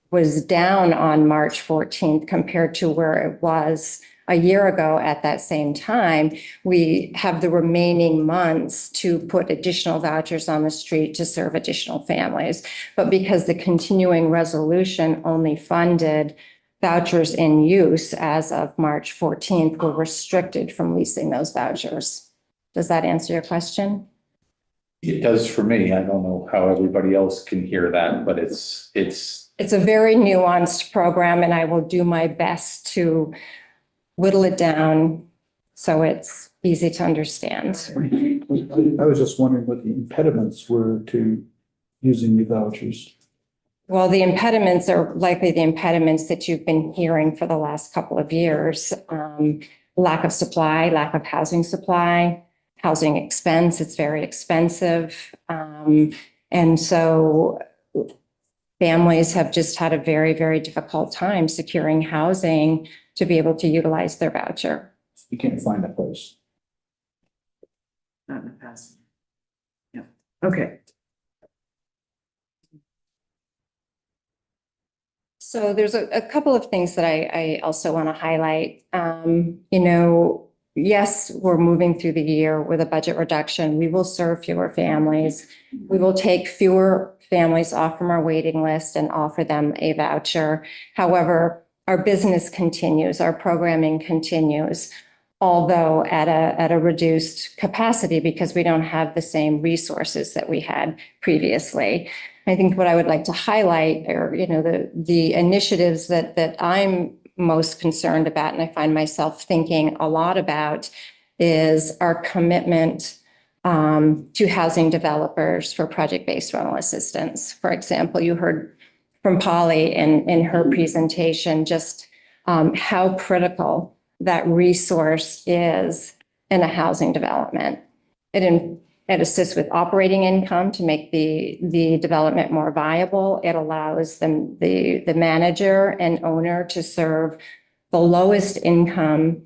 [SPEAKER 9] was down on March 14th compared to where it was a year ago at that same time, we have the remaining months to put additional vouchers on the street to serve additional families. But because the continuing resolution only funded vouchers in use as of March 14th, we're restricted from leasing those vouchers. Does that answer your question?
[SPEAKER 6] It does for me. I don't know how everybody else can hear that, but it's
[SPEAKER 9] a very nuanced program, and I will do my best to whittle it down so it's easy to understand.
[SPEAKER 4] I was just wondering what the impediments were to using the vouchers.
[SPEAKER 9] Well, the impediments are likely the impediments that you've been hearing for the last couple of years. Lack of supply, lack of housing supply, housing expense, it's very expensive. And so families have just had a very, very difficult time securing housing to be able to utilize their voucher.
[SPEAKER 4] You can't find a place.
[SPEAKER 1] Not in the past. Yeah, okay.
[SPEAKER 9] So there's a couple of things that I also want to highlight. Yes, we're moving through the year with a budget reduction. We will serve fewer families. We will take fewer families off from our waiting list and offer them a voucher. However, our business continues, our programming continues, although at a reduced capacity because we don't have the same resources that we had previously. I think what I would like to highlight are, the initiatives that I'm most concerned about, and I find myself thinking a lot about, is our commitment to housing developers for project-based rental assistance. For example, you heard from Polly in her presentation just how critical that resource is in a housing development. It assists with operating income to make the development more viable. It allows the manager and owner to serve the lowest income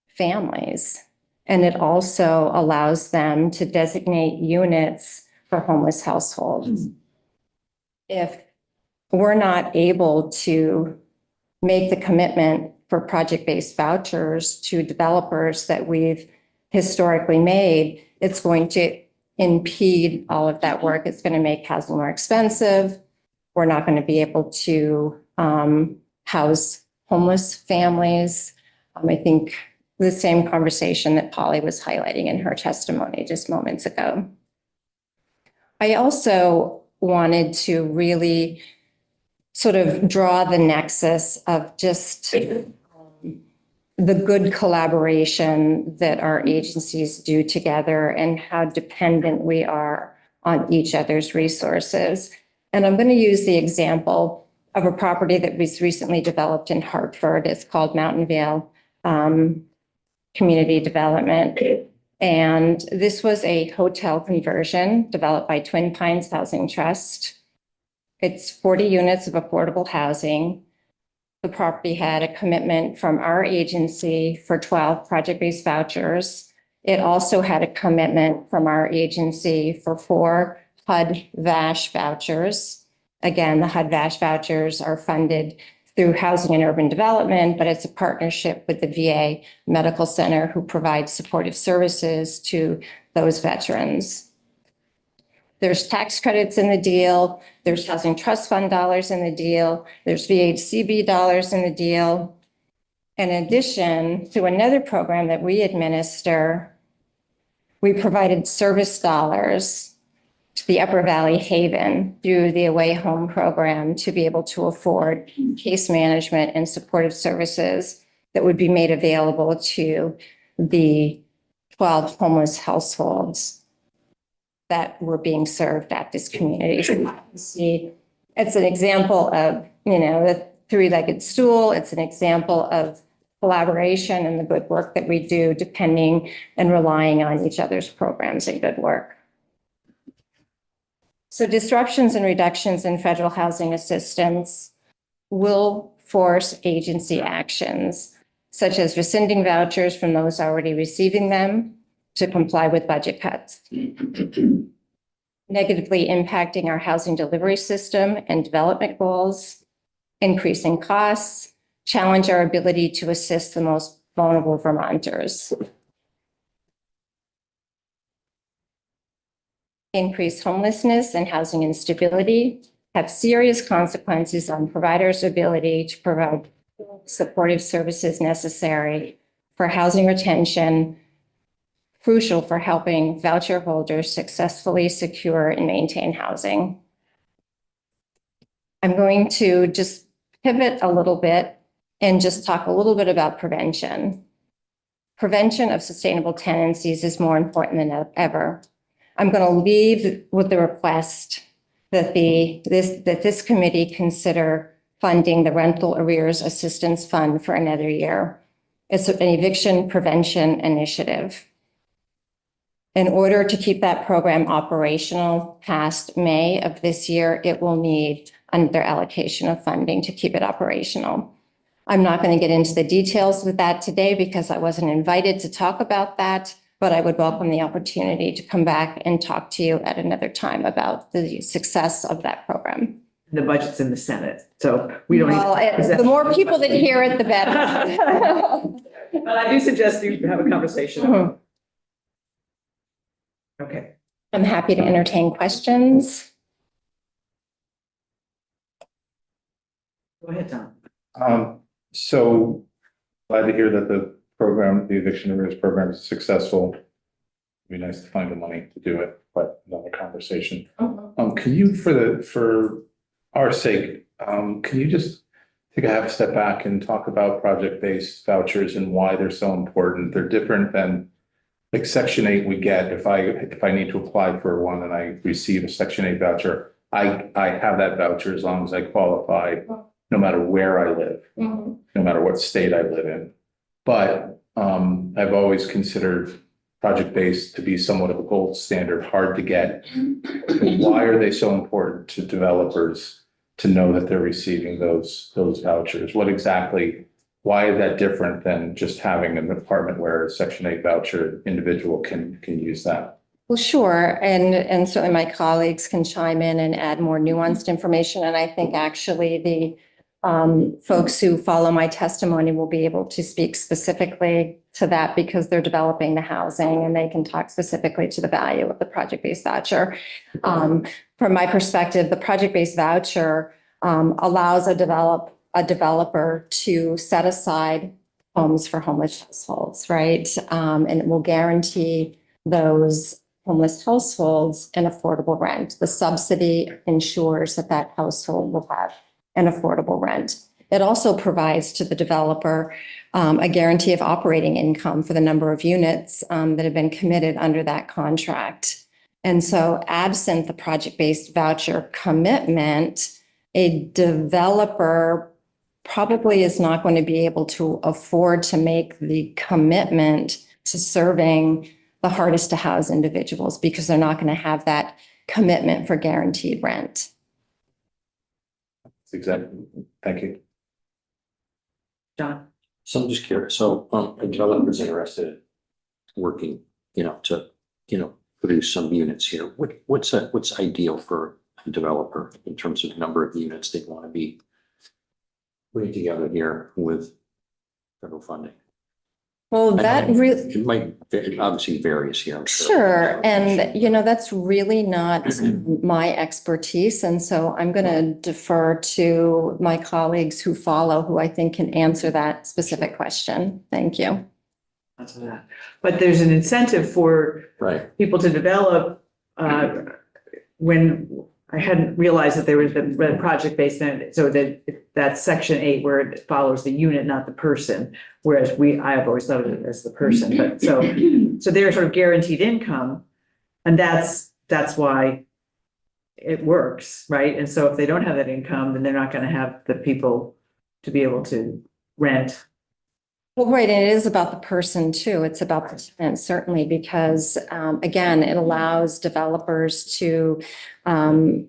[SPEAKER 9] families. And it also allows them to designate units for homeless households. If we're not able to make the commitment for project-based vouchers to developers that we've historically made, it's going to impede all of that work. It's going to make housing more expensive. We're not going to be able to house homeless families. I think the same conversation that Polly was highlighting in her testimony just moments ago. I also wanted to really sort of draw the nexus of just the good collaboration that our agencies do together and how dependent we are on each other's resources. And I'm going to use the example of a property that was recently developed in Hartford. It's called Mountain Vale Community Development. And this was a hotel conversion developed by Twin Pines Housing Trust. It's 40 units of affordable housing. The property had a commitment from our agency for 12 project-based vouchers. It also had a commitment from our agency for 4 HUD VASH vouchers. Again, the HUD VASH vouchers are funded through Housing and Urban Development, but it's a partnership with the VA Medical Center who provides supportive services to those veterans. There's tax credits in the deal. There's Housing Trust Fund dollars in the deal. There's VHCB dollars in the deal. In addition to another program that we administer, we provided service dollars to the Upper Valley Haven through the Away Home program to be able to afford case management and supportive services that would be made available to the 12 homeless households that were being served at this community. So you can see, it's an example of, the three-legged stool. It's an example of collaboration and the good work that we do, depending and relying on each other's programs and good work. So disruptions and reductions in federal housing assistance will force agency actions, such as rescinding vouchers from those already receiving them to comply with budget cuts, negatively impacting our housing delivery system and development goals, increasing costs, challenge our ability to assist the most vulnerable Vermonters. Increased homelessness and housing instability have serious consequences on providers' ability to provide supportive services necessary for housing retention, crucial for helping voucher holders successfully secure and maintain housing. I'm going to just pivot a little bit and just talk a little bit about prevention. Prevention of sustainable tenancies is more important than ever. I'm going to leave with the request that this committee consider funding the Rental Arrears Assistance Fund for another year. It's an eviction prevention initiative. In order to keep that program operational past May of this year, it will need another allocation of funding to keep it operational. I'm not going to get into the details with that today because I wasn't invited to talk about that, but I would welcome the opportunity to come back and talk to you at another time about the success of that program.
[SPEAKER 1] The budget's in the Senate, so we don't.
[SPEAKER 9] Well, the more people that hear it, the better.
[SPEAKER 1] But I do suggest you have a conversation.
[SPEAKER 9] Mhm.
[SPEAKER 1] Okay.
[SPEAKER 9] I'm happy to entertain questions.
[SPEAKER 1] Go ahead, Tom.
[SPEAKER 6] So glad to hear that the program, the eviction arrears program is successful. It'd be nice to find the money to do it, but another conversation. Can you, for our sake, can you just take a half step back and talk about project-based vouchers and why they're so important? They're different than like Section 8 we get. If I need to apply for one and I receive a Section 8 voucher, I have that voucher as long as I qualify, no matter where I live, no matter what state I live in. But I've always considered project-based to be somewhat of a gold standard, hard to get. Why are they so important to developers to know that they're receiving those vouchers? Why is that different than just having an apartment where a Section 8 voucher individual can use that?
[SPEAKER 9] Well, sure. And certainly my colleagues can chime in and add more nuanced information. And I think actually the folks who follow my testimony will be able to speak specifically to that because they're developing the housing and they can talk specifically to the value of the project-based voucher. From my perspective, the project-based voucher allows a developer to set aside homes for homeless households, right? And it will guarantee those homeless households an affordable rent. The subsidy ensures that that household will have an affordable rent. It also provides to the developer a guarantee of operating income for the number of units that have been committed under that contract. And so absent the project-based voucher commitment, a developer probably is not going to be able to afford to make the commitment to serving the hardest to house individuals because they're not going to have that commitment for guaranteed rent.
[SPEAKER 6] Exactly. Thank you.
[SPEAKER 1] John.
[SPEAKER 7] So I'm just curious. So a developer's interested in working, to, produce some units here. What's ideal for a developer in terms of number of units they want to be putting together here with federal funding?
[SPEAKER 9] Well, that really.
[SPEAKER 7] It might, it obviously varies here, I'm sure.
[SPEAKER 9] Sure, and that's really not my expertise, and so I'm going to defer to my colleagues who follow, who I think can answer that specific question. Thank you.
[SPEAKER 1] That's that. But there's an incentive for
[SPEAKER 7] Right.
[SPEAKER 1] people to develop, when I hadn't realized that there was the project-based, so that's section 8 where it follows the unit, not the person. Whereas I've always thought of it as the person, but so they're sort of guaranteed income. And that's why it works, right? And so if they don't have that income, then they're not going to have the people to be able to rent.
[SPEAKER 9] Well, right, and it is about the person too. It's about the tenant, certainly, because again, it allows developers to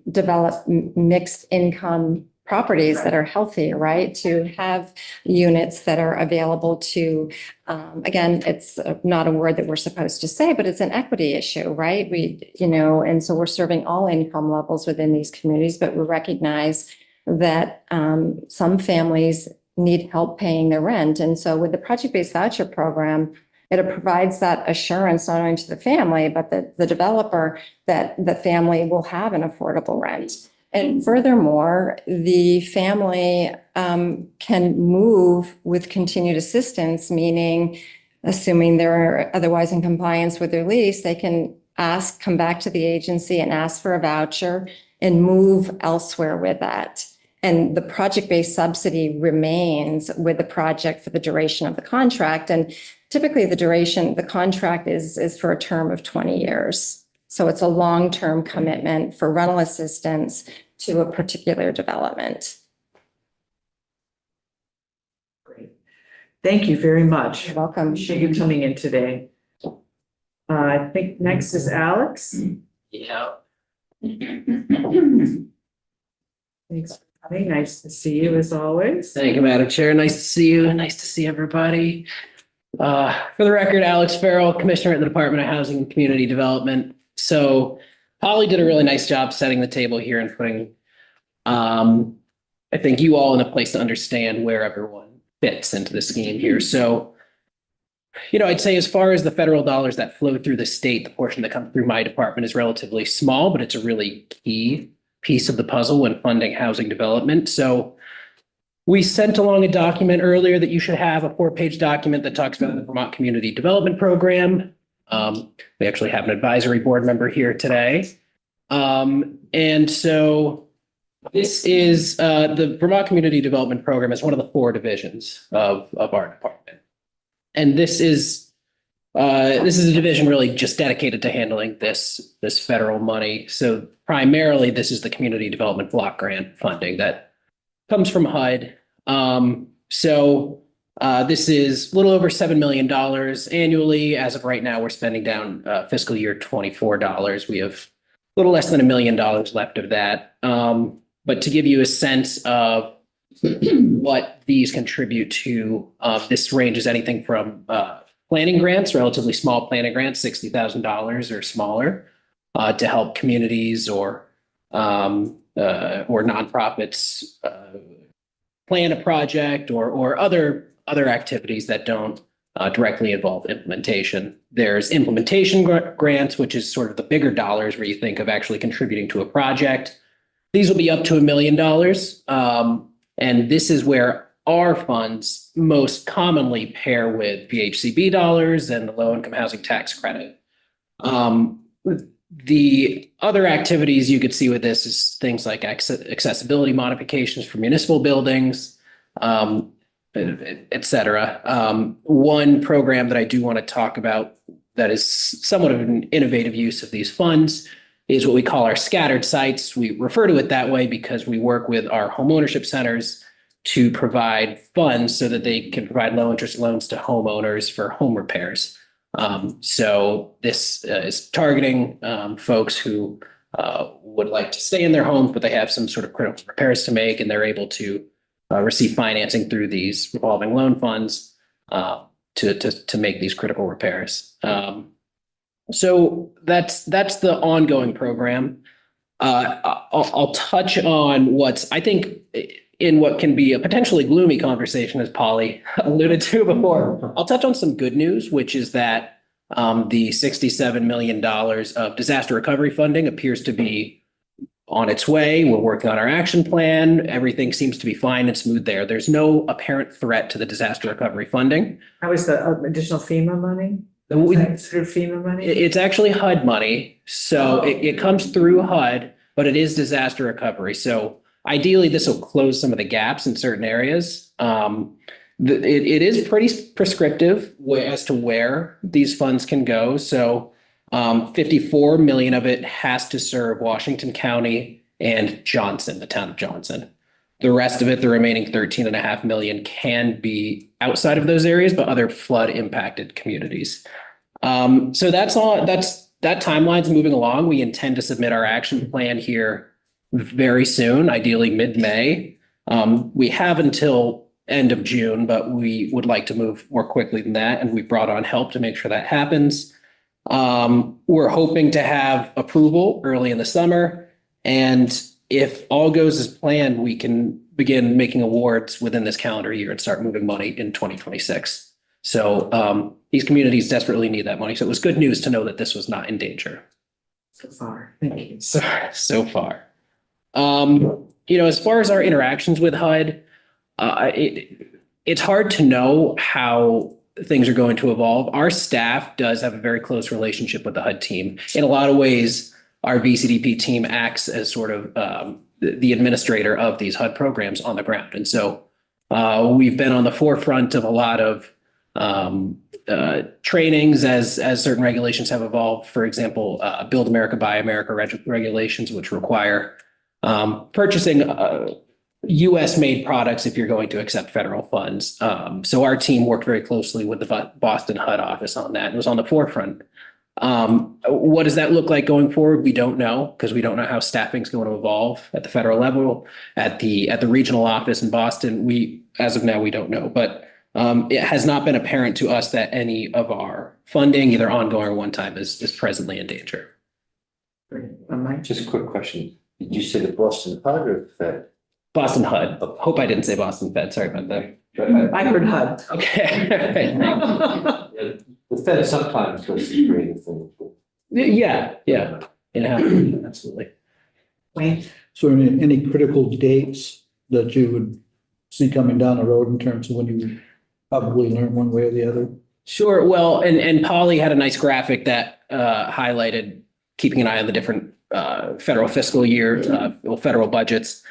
[SPEAKER 9] develop mixed income properties that are healthy, right? To have units that are available to, again, it's not a word that we're supposed to say, but it's an equity issue, right? And so we're serving all income levels within these communities, but we recognize that some families need help paying their rent. And so with the project-based voucher program, it provides that assurance not only to the family, but the developer that the family will have an affordable rent. And furthermore, the family can move with continued assistance, meaning assuming they're otherwise in compliance with their lease, they can come back to the agency and ask for a voucher and move elsewhere with that. And the project-based subsidy remains with the project for the duration of the contract. And typically the contract is for a term of 20 years. So it's a long-term commitment for rental assistance to a particular development.
[SPEAKER 1] Great. Thank you very much.
[SPEAKER 9] You're welcome.
[SPEAKER 1] Appreciate you coming in today. I think next is Alex.
[SPEAKER 10] Yeah.
[SPEAKER 1] Thanks. Nice to see you as always.
[SPEAKER 10] Thank you, Madam Chair. Nice to see you. Nice to see everybody. For the record, Alex Farrell, Commissioner at the Department of Housing and Community Development. So Holly did a really nice job setting the table here and putting, I think, you all in a place to understand where everyone fits into the scheme here. So, I'd say as far as the federal dollars that flow through the state, the portion that comes through my department is relatively small, but it's a really key piece of the puzzle when funding housing development. So we sent along a document earlier that you should have, a 4-page document that talks about the Vermont Community Development Program. We actually have an advisory board member here today. And so this is the Vermont Community Development Program is one of the 4 divisions of our department. And this is a division really just dedicated to handling this federal money. So primarily, this is the community development block grant funding that comes from HUD. This is a little over $7 million annually. As of right now, we're spending down fiscal year 24 dollars. We have a little less than $1 million left of that. But to give you a sense of what these contribute to, this ranges anything from planning grants, relatively small planning grants, $60,000 or smaller, to help communities or nonprofits plan a project or other activities that don't directly involve implementation. There's implementation grants, which is sort of the bigger dollars where you think of actually contributing to a project. These will be up to $1 million. And this is where our funds most commonly pair with VHCB dollars and the low income housing tax credit. The other activities you could see with this is things like accessibility modifications for municipal buildings, et cetera. One program that I do want to talk about that is somewhat of an innovative use of these funds is what we call our scattered sites. We refer to it that way because we work with our homeownership centers to provide funds so that they can provide low interest loans to homeowners for home repairs. So this is targeting folks who would like to stay in their homes, but they have some sort of critical repairs to make, and they're able to receive financing through these revolving loan funds to make these critical repairs. So that's the ongoing program. I'll touch on what's, I think, in what can be a potentially gloomy conversation, as Polly alluded to before, I'll touch on some good news, which is that the $67 million of disaster recovery funding appears to be on its way. We're working on our action plan. Everything seems to be fine and smooth there. There's no apparent threat to the disaster recovery funding.
[SPEAKER 1] How is the additional FEMA money?
[SPEAKER 10] We-
[SPEAKER 1] Is that considered FEMA money?
[SPEAKER 10] It's actually HUD money, so it comes through HUD, but it is disaster recovery. So ideally, this will close some of the gaps in certain areas. It is pretty prescriptive as to where these funds can go. So 54 million of it has to serve Washington County and Johnson, the town of Johnson. The rest of it, the remaining 13.5 million, can be outside of those areas, but other flood impacted communities. So that's all, that timeline's moving along. We intend to submit our action plan here very soon, ideally mid-May. We have until end of June, but we would like to move more quickly than that. And we brought on help to make sure that happens. We're hoping to have approval early in the summer. And if all goes as planned, we can begin making awards within this calendar year and start moving money in 2026. So these communities desperately need that money. So it was good news to know that this was not in danger.
[SPEAKER 1] So far, thank you.
[SPEAKER 10] So far. As far as our interactions with HUD, it's hard to know how things are going to evolve. Our staff does have a very close relationship with the HUD team. In a lot of ways, our VCDP team acts as sort of the administrator of these HUD programs on the ground. And so we've been on the forefront of a lot of trainings as certain regulations have evolved. For example, Build America, Buy America regulations, which require purchasing US made products if you're going to accept federal funds. So our team worked very closely with the Boston HUD office on that and was on the forefront. What does that look like going forward? We don't know, because we don't know how staffing is going to evolve at the federal level. At the regional office in Boston, as of now, we don't know. But it has not been apparent to us that any of our funding, either ongoing or one time, is presently in danger.
[SPEAKER 1] Mike?
[SPEAKER 5] Just a quick question. Did you say the Boston HUD or the Fed?
[SPEAKER 10] Boston HUD. Hope I didn't say Boston Fed. Sorry about that.
[SPEAKER 1] I heard HUD.
[SPEAKER 10] Okay.
[SPEAKER 5] The Fed sometimes does some creative things.
[SPEAKER 10] Yeah. It happens. Absolutely.
[SPEAKER 1] Wayne?
[SPEAKER 4] So any critical dates that you would see coming down the road in terms of when you would probably learn one way or the other?
[SPEAKER 10] Sure. Well, and Polly had a nice graphic that highlighted keeping an eye on the different federal fiscal year, federal budgets.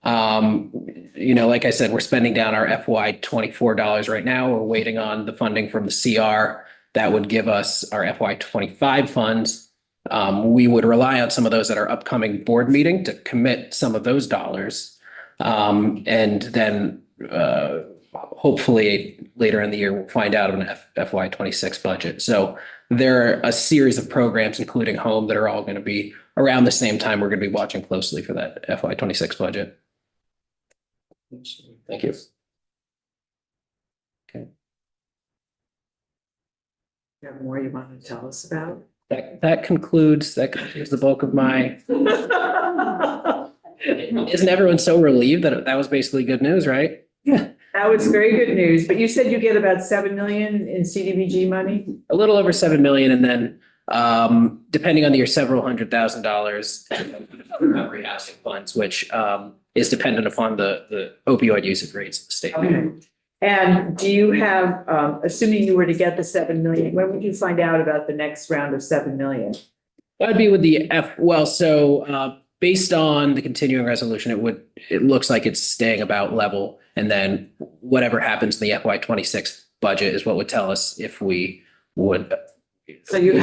[SPEAKER 10] Like I said, we're spending down our FY24 dollars right now. We're waiting on the funding from the CR that would give us our FY25 funds. We would rely on some of those at our upcoming board meeting to commit some of those dollars. And then hopefully later in the year, we'll find out an FY26 budget. So there are a series of programs, including home, that are all going to be around the same time. We're going to be watching closely for that FY26 budget. Thank you. Okay.
[SPEAKER 1] You have more you want to tell us about?
[SPEAKER 10] That concludes the bulk of my. Isn't everyone so relieved that was basically good news, right?
[SPEAKER 1] That was very good news, but you said you get about 7 million in CDBG money?
[SPEAKER 10] A little over 7 million, and then depending on the year, several $100,000 recovery housing funds, which is dependent upon the opioid usage rates in the state.
[SPEAKER 1] Okay. And do you have, assuming you were to get the 7 million, when would you find out about the next round of 7 million?
[SPEAKER 10] That'd be with the based on the continuing resolution, it looks like it's staying about level. And then whatever happens in the FY26 budget is what would tell us if we would.
[SPEAKER 1] So you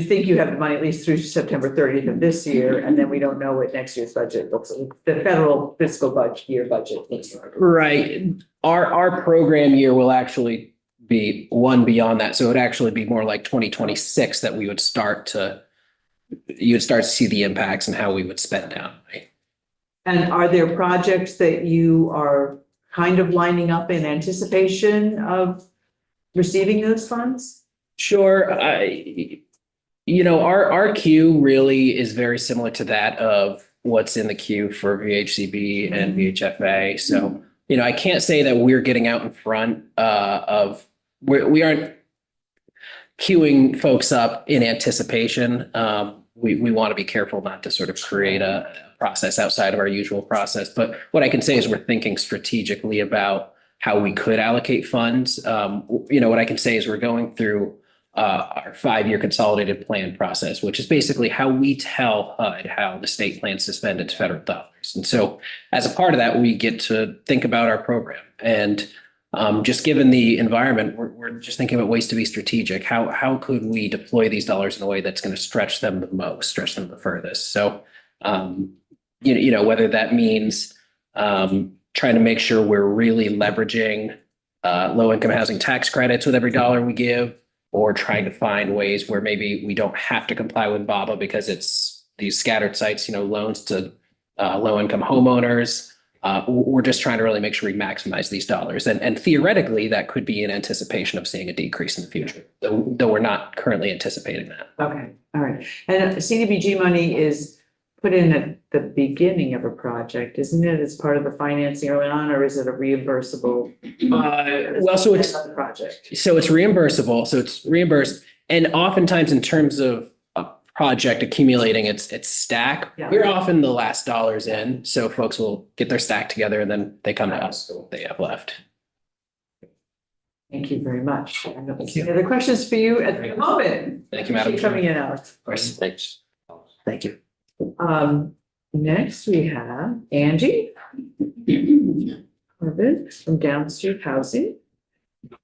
[SPEAKER 1] think you have the money at least through September 30th of this year, and then we don't know what next year's budget looks like, the federal fiscal budget looks like. Right.
[SPEAKER 10] Our program year will actually be one beyond that. So it would actually be more like 2026 that you would start to see the impacts and how we would spend down. Right? And are there projects that you are kind of lining up in anticipation of receiving those funds? Sure. Our queue really is very similar to that of what's in the queue for VHCB and VHFA. So, I can't say that we're getting out in front we aren't queuing folks up in anticipation. We want to be careful not to sort of create a process outside of our usual process. But what I can say is we're thinking strategically about how we could allocate funds. What I can say is we're going through our 5-year consolidated plan process, which is basically how we tell HUD how the state plans to spend its federal dollars. And so as a part of that, we get to think about our program. And just given the environment, we're just thinking about ways to be strategic. How could we deploy these dollars in a way that's going to stretch them the most, stretch them the furthest? So, whether that means trying to make sure we're really leveraging low-income housing tax credits with every dollar we give, or trying to find ways where maybe we don't have to comply with BABA because it's these scattered sites, loans to low-income homeowners. We're just trying to really make sure we maximize these dollars. And theoretically, that could be in anticipation of seeing a decrease in the future, though we're not currently anticipating that.
[SPEAKER 1] Okay, all right. And CDBG money is put in at the beginning of a project, isn't it? As part of the financing early on, or is it a reimbursable?
[SPEAKER 10] So it's
[SPEAKER 1] the project.
[SPEAKER 10] So it's reimbursable. So it's reimbursed. And oftentimes in terms of a project accumulating its stack,
[SPEAKER 1] Yeah.
[SPEAKER 10] we're often the last dollars in. So folks will get their stack together and then they come to us with what they have left.
[SPEAKER 1] Thank you very much. I don't see any other questions for you at the moment.
[SPEAKER 10] Thank you, Madam
[SPEAKER 1] Appreciate
[SPEAKER 10] Chair.
[SPEAKER 1] coming in, Alex.
[SPEAKER 10] Of course.
[SPEAKER 7] Thanks.
[SPEAKER 10] Thank you.
[SPEAKER 1] Next we have Angie Corbett from Down Street Housing.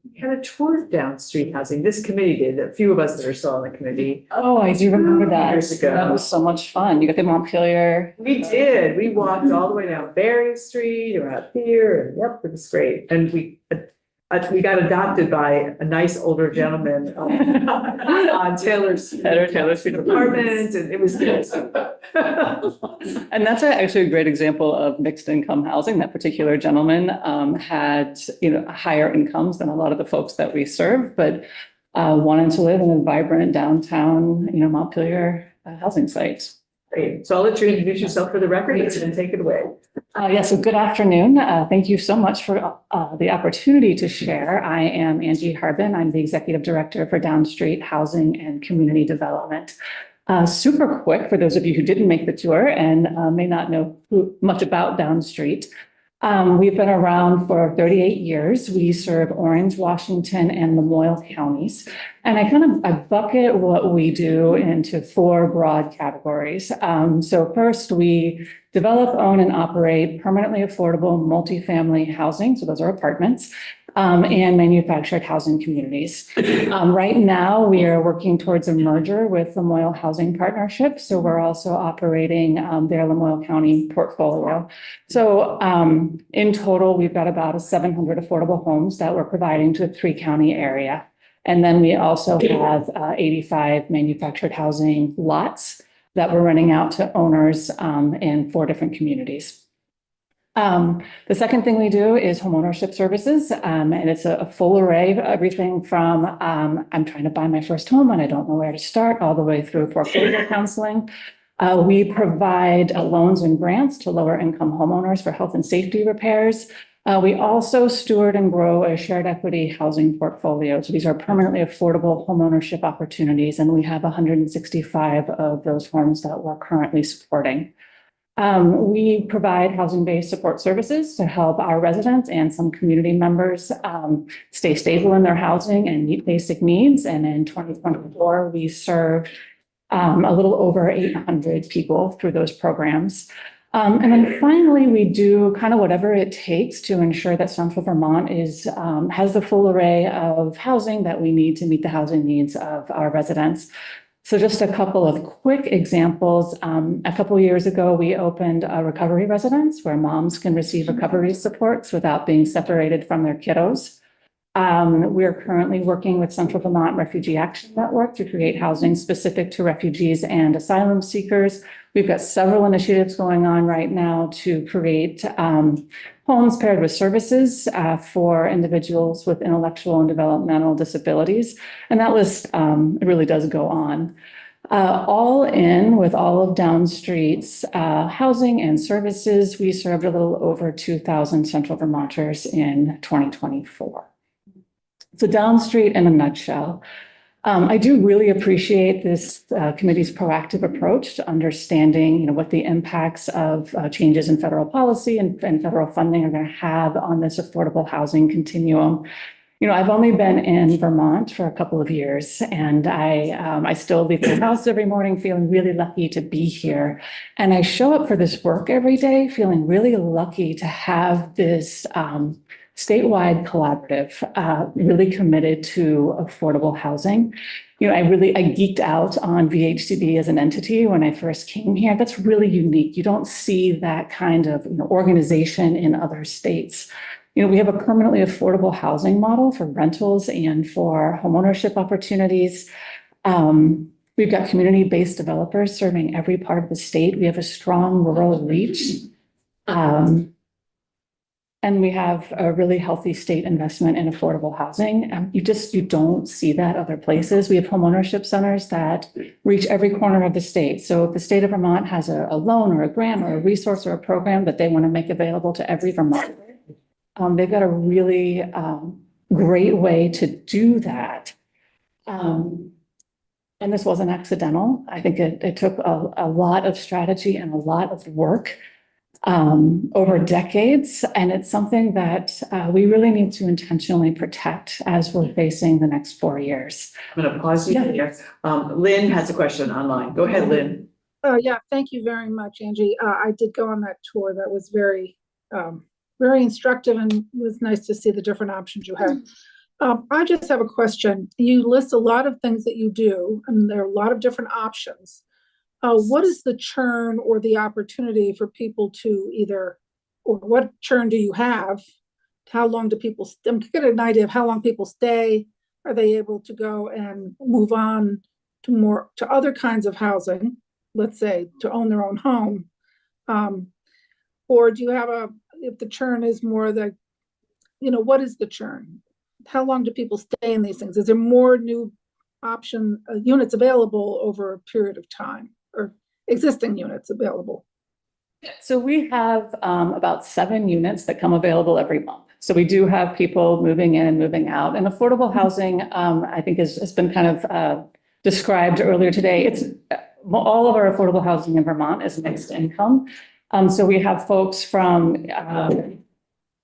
[SPEAKER 1] We had a tour of Down Street Housing. This committee did, a few of us that are still on the committee.
[SPEAKER 2] Oh, I do remember that.
[SPEAKER 1] Years ago.
[SPEAKER 2] That was so much fun. You got the Montpelier.
[SPEAKER 1] We did. We walked all the way down Berry Street or out here, and yep, it was great. And we got adopted by a nice older gentleman on Taylor Street apartment, and it was good.
[SPEAKER 11] And that's actually a great example of mixed income housing. That particular gentleman had, higher incomes than a lot of the folks that we serve, but wanted to live in a vibrant downtown, Montpelier housing site.
[SPEAKER 1] Great. So I'll let you introduce yourself for the record and take it away.
[SPEAKER 11] Yes, so good afternoon. Thank you so much for the opportunity to share. I am Angie Harbin. I'm the Executive Director for Down Street Housing and Community Development. Super quick for those of you who didn't make the tour and may not know much about Down Street. We've been around for 38 years. We serve Orange, Washington, and Lamoille counties. And I bucket what we do into 4 broad categories. So first, we develop, own, and operate permanently affordable multifamily housing. So those are apartments. And manufactured housing communities. Right now, we are working towards a merger with Lamoille Housing Partnership. So we're also operating their Lamoille County portfolio. So in total, we've got about 700 affordable homes that we're providing to the 3-county area. And then we also have 85 manufactured housing lots that we're renting out to owners in 4 different communities. The second thing we do is homeownership services, and it's a full array of everything from I'm trying to buy my first home and I don't know where to start, all the way through foreclosure counseling. We provide loans and grants to lower income homeowners for health and safety repairs. We also steward and grow a shared equity housing portfolio. So these are permanently affordable homeownership opportunities, and we have 165 of those homes that we're currently supporting. We provide housing-based support services to help our residents and some community members stay stable in their housing and meet basic needs. And in 2024, we served a little over 800 people through those programs. And then finally, we do kind of whatever it takes to ensure that Central Vermont has the full array of housing that we need to meet the housing needs of our residents. So just a couple of quick examples. A couple of years ago, we opened a recovery residence where moms can receive recovery supports without being separated from their kiddos. We're currently working with Central Vermont Refugee Action Network to create housing specific to refugees and asylum seekers. We've got several initiatives going on right now to create homes paired with services for individuals with intellectual and developmental disabilities. And that list really does go on. All in with all of Down Street's housing and services, we served a little over 2,000 Central Vermonters in 2024. So Down Street in a nutshell. I do really appreciate this committee's proactive approach to understanding, what the impacts of changes in federal policy and federal funding are going to have on this affordable housing continuum. I've only been in Vermont for a couple of years, and I still leave my house every morning feeling really lucky to be here. And I show up for this work every day feeling really lucky to have this statewide collaborative, really committed to affordable housing. I geeked out on VHCD as an entity when I first came here. That's really unique. You don't see that kind of organization in other states. We have a permanently affordable housing model for rentals and for homeownership opportunities. We've got community-based developers serving every part of the state. We have a strong rural reach. And we have a really healthy state investment in affordable housing. You don't see that other places. We have homeownership centers that reach every corner of the state. So if the state of Vermont has a loan or a grant or a resource or a program that they want to make available to every Vermonter, they've got a really great way to do that. And this wasn't accidental. I think it took a lot of strategy and a lot of work over decades. And it's something that we really need to intentionally protect as we're facing the next 4 years.
[SPEAKER 1] I'm going to pause you here. Lynn has a question online. Go ahead, Lynn.
[SPEAKER 12] Yeah, thank you very much, Angie. I did go on that tour. That was very instructive, and it was nice to see the different options you had. I just have a question. You list a lot of things that you do, and there are a lot of different options. What is the churn or the opportunity for people to or what churn do you have? How long do people, I'm getting an idea of how long people stay. Are they able to go and move on to other kinds of housing, let's say to own their own home? Or do you have if the churn is more what is the churn? How long do people stay in these things? Is there more new option units available over a period of time, or existing units available?
[SPEAKER 11] So we have about 7 units that come available every month. So we do have people moving in and moving out. And affordable housing, I think, has been kind of described earlier today. It's all of our affordable housing in Vermont is mixed income. So we have folks from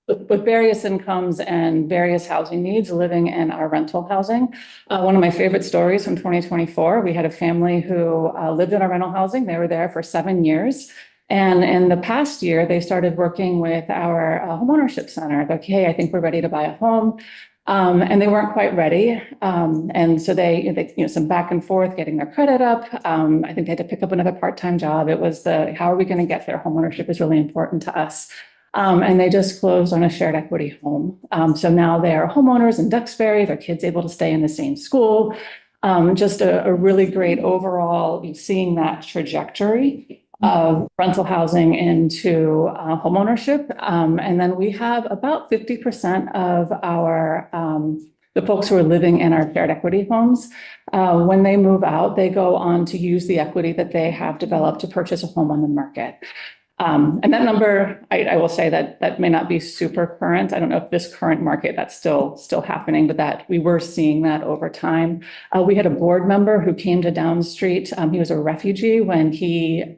[SPEAKER 11] with various incomes and various housing needs living in our rental housing. One of my favorite stories from 2024, we had a family who lived in our rental housing. They were there for 7 years. And in the past year, they started working with our homeownership center. Like, hey, I think we're ready to buy a home. And they weren't quite ready. And so they some back and forth getting their credit up. I think they had to pick up another part-time job. It was how are we going to get there? Homeownership is really important to us. And they just closed on a shared equity home. So now they are homeowners in Duxbury, their kids able to stay in the same school. Just a really great overall, seeing that trajectory of rental housing into homeownership. And then we have about 50% of our the folks who are living in our shared equity homes. When they move out, they go on to use the equity that they have developed to purchase a home on the market. And that number, I will say that may not be super current. I don't know if this current market that's still happening, but that we were seeing that over time. We had a board member who came to Down Street. He was a refugee when he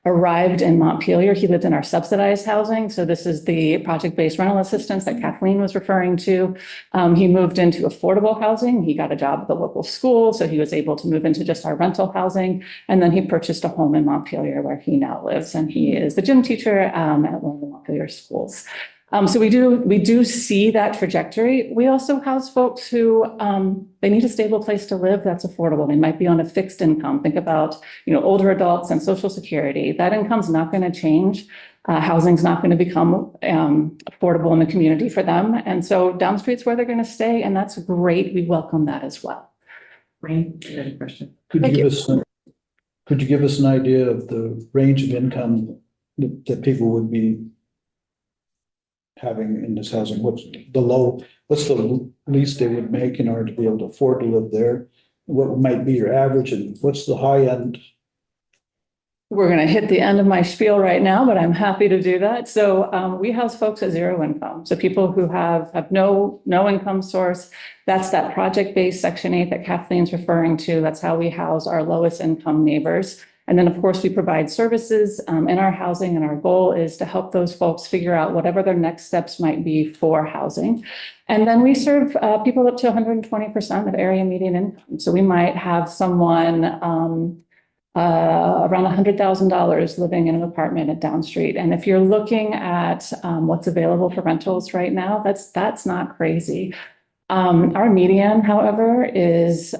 [SPEAKER 11] arrived in Montpelier. He lived in our subsidized housing. So this is the project-based rental assistance that Kathleen was referring to. He moved into affordable housing. He got a job at the local school, so he was able to move into just our rental housing. And then he purchased a home in Montpelier where he now lives. And he is the gym teacher at one of the Montpelier schools. So we do see that trajectory. We also house folks who they need a stable place to live that's affordable. They might be on a fixed income. Think about older adults and Social Security. That income's not going to change. Housing's not going to become affordable in the community for them. And so Down Street's where they're going to stay, and that's great. We welcome that as well.
[SPEAKER 1] Rain, you had a question?
[SPEAKER 4] Could you give us an idea of the range of income that people would be having in this housing? What's the least they would make in order to be able to afford to live there? what might be your average and what's the high end?
[SPEAKER 11] We're going to hit the end of my spiel right now, but I'm happy to do that. So we house folks at zero income. So people who have no income source. That's that project-based Section 8 that Kathleen's referring to. That's how we house our lowest income neighbors. And then, of course, we provide services in our housing, and our goal is to help those folks figure out whatever their next steps might be for housing. And then we serve people up to 120% of area median income. So we might have someone around $100,000 living in an apartment at Down Street. And if you're looking at what's available for rentals right now, that's not crazy. Our median, however, is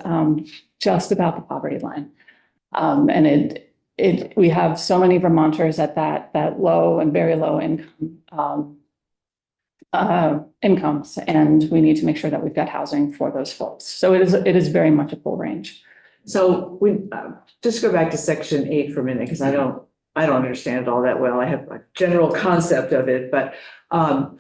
[SPEAKER 11] just about the poverty line. And we have so many Vermonters at that low and very low income incomes, and we need to make sure that we've got housing for those folks. So it is very much a full range.
[SPEAKER 1] So we, just go back to Section 8 for a minute, because I don't understand it all that well. I have a general concept of it, but I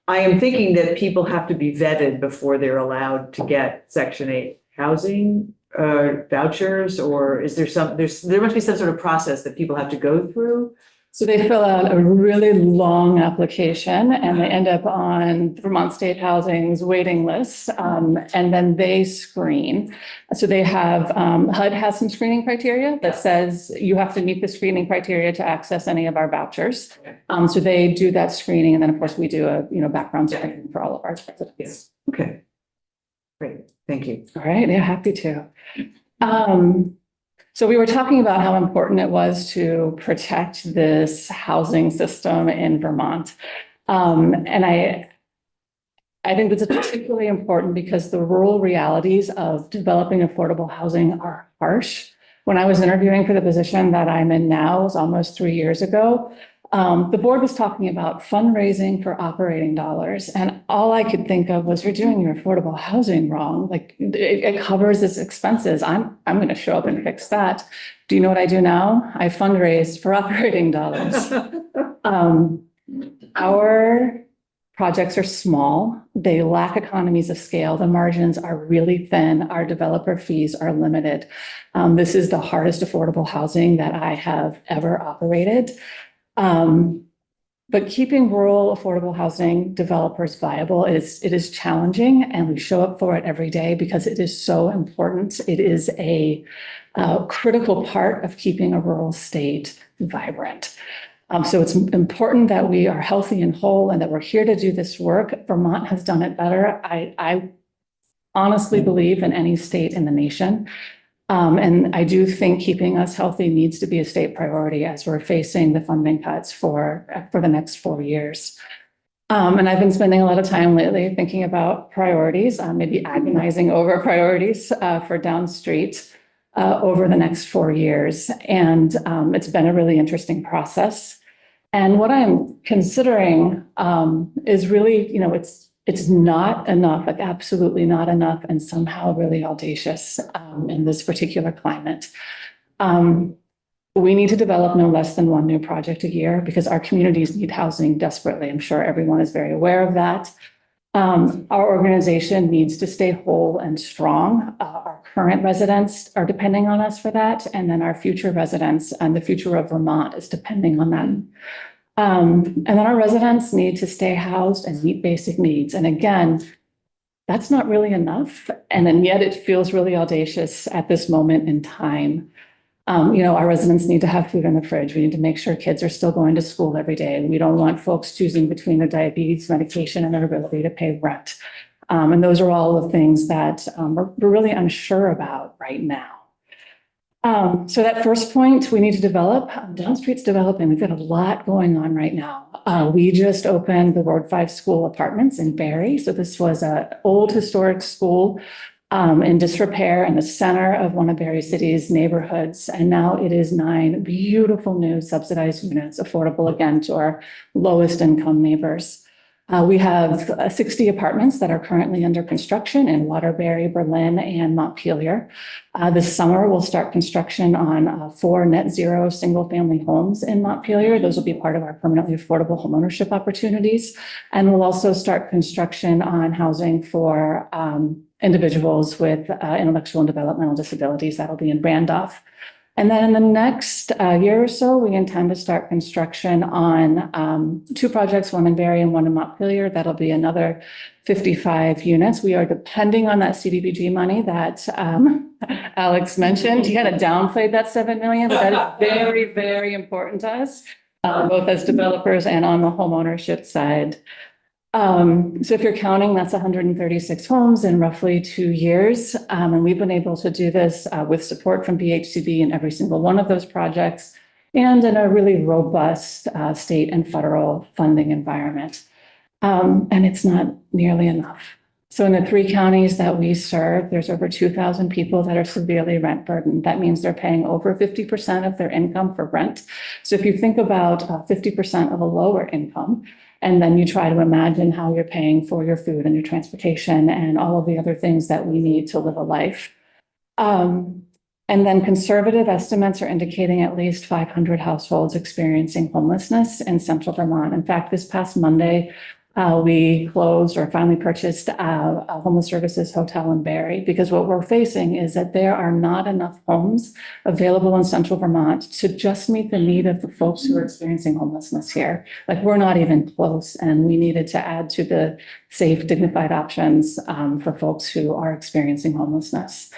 [SPEAKER 1] am thinking that people have to be vetted before they're allowed to get Section 8 housing vouchers, or is there there must be some sort of process that people have to go through?
[SPEAKER 11] So they fill out a really long application and they end up on Vermont State Housing's waiting list, and then they screen. So they have, HUD has some screening criteria that says you have to meet the screening criteria to access any of our vouchers. So they do that screening, and then of course we do a background screening for all of our residents.
[SPEAKER 1] Okay, great, thank you.
[SPEAKER 11] All right, yeah, happy to. So we were talking about how important it was to protect this housing system in Vermont. And I think that's particularly important because the rural realities of developing affordable housing are harsh. When I was interviewing for the position that I'm in now, it was almost 3 years ago, the board was talking about fundraising for operating dollars. And all I could think of was, you're doing your affordable housing wrong. Like it covers its expenses. I'm going to show up and fix that. Do you know what I do now? I fundraise for operating dollars. Our projects are small. They lack economies of scale. The margins are really thin. Our developer fees are limited. This is the hardest affordable housing that I have ever operated. But keeping rural affordable housing developers viable it is challenging, and we show up for it every day because it is so important. It is a critical part of keeping a rural state vibrant. So it's important that we are healthy and whole and that we're here to do this work. Vermont has done it better. I honestly believe in any state in the nation. And I do think keeping us healthy needs to be a state priority as we're facing the funding cuts for the next 4 years. And I've been spending a lot of time lately thinking about priorities, maybe agonizing over priorities for Down Street over the next 4 years. And it's been a really interesting process. And what I'm considering is really, it's not enough, like absolutely not enough, and somehow really audacious in this particular climate. We need to develop no less than 1 new project a year because our communities need housing desperately. I'm sure everyone is very aware of that. Our organization needs to stay whole and strong. Our current residents are depending on us for that, and then our future residents and the future of Vermont is depending on them. And then our residents need to stay housed and meet basic needs. And again, that's not really enough. And then yet it feels really audacious at this moment in time. Our residents need to have food in the fridge. We need to make sure kids are still going to school every day. We don't want folks choosing between their diabetes medication and their ability to pay rent. And those are all the things that we're really unsure about right now. So that first point we need to develop, Down Street's developing. We've got a lot going on right now. We just opened the Ward 5 School Apartments in Barrie. So this was an old historic school in disrepair in the center of one of Barrie City's neighborhoods. And now it is 9 beautiful new subsidized units, affordable again to our lowest income neighbors. We have 60 apartments that are currently under construction in Waterbury, Berlin, and Montpelier. This summer, we'll start construction on 4 net zero single-family homes in Montpelier. Those will be part of our permanently affordable homeownership opportunities. And we'll also start construction on housing for individuals with intellectual and developmental disabilities. That'll be in Randolph. And then in the next year or so, we intend to start construction on 2 projects, one in Barry and one in Montpelier. That'll be another 55 units. We are depending on that CDBG money that Alex mentioned. He kind of downplayed that 7 million, but that is very, very important to us, both as developers and on the homeownership side. So if you're counting, that's 136 homes in roughly 2 years. And we've been able to do this with support from BHCB in every single one of those projects and in a really robust state and federal funding environment. And it's not nearly enough. So in the 3 counties that we serve, there's over 2,000 people that are severely rent burdened. That means they're paying over 50% of their income for rent. So if you think about 50% of a lower income, and then you try to imagine how you're paying for your food and your transportation and all of the other things that we need to live a life. And then conservative estimates are indicating at least 500 households experiencing homelessness in central Vermont. In fact, this past Monday, we closed or finally purchased a homeless services hotel in Barry, because what we're facing is that there are not enough homes available in central Vermont to just meet the need of the folks who are experiencing homelessness here. Like, we're not even close, and we needed to add to the safe, dignified options for folks who are experiencing homelessness.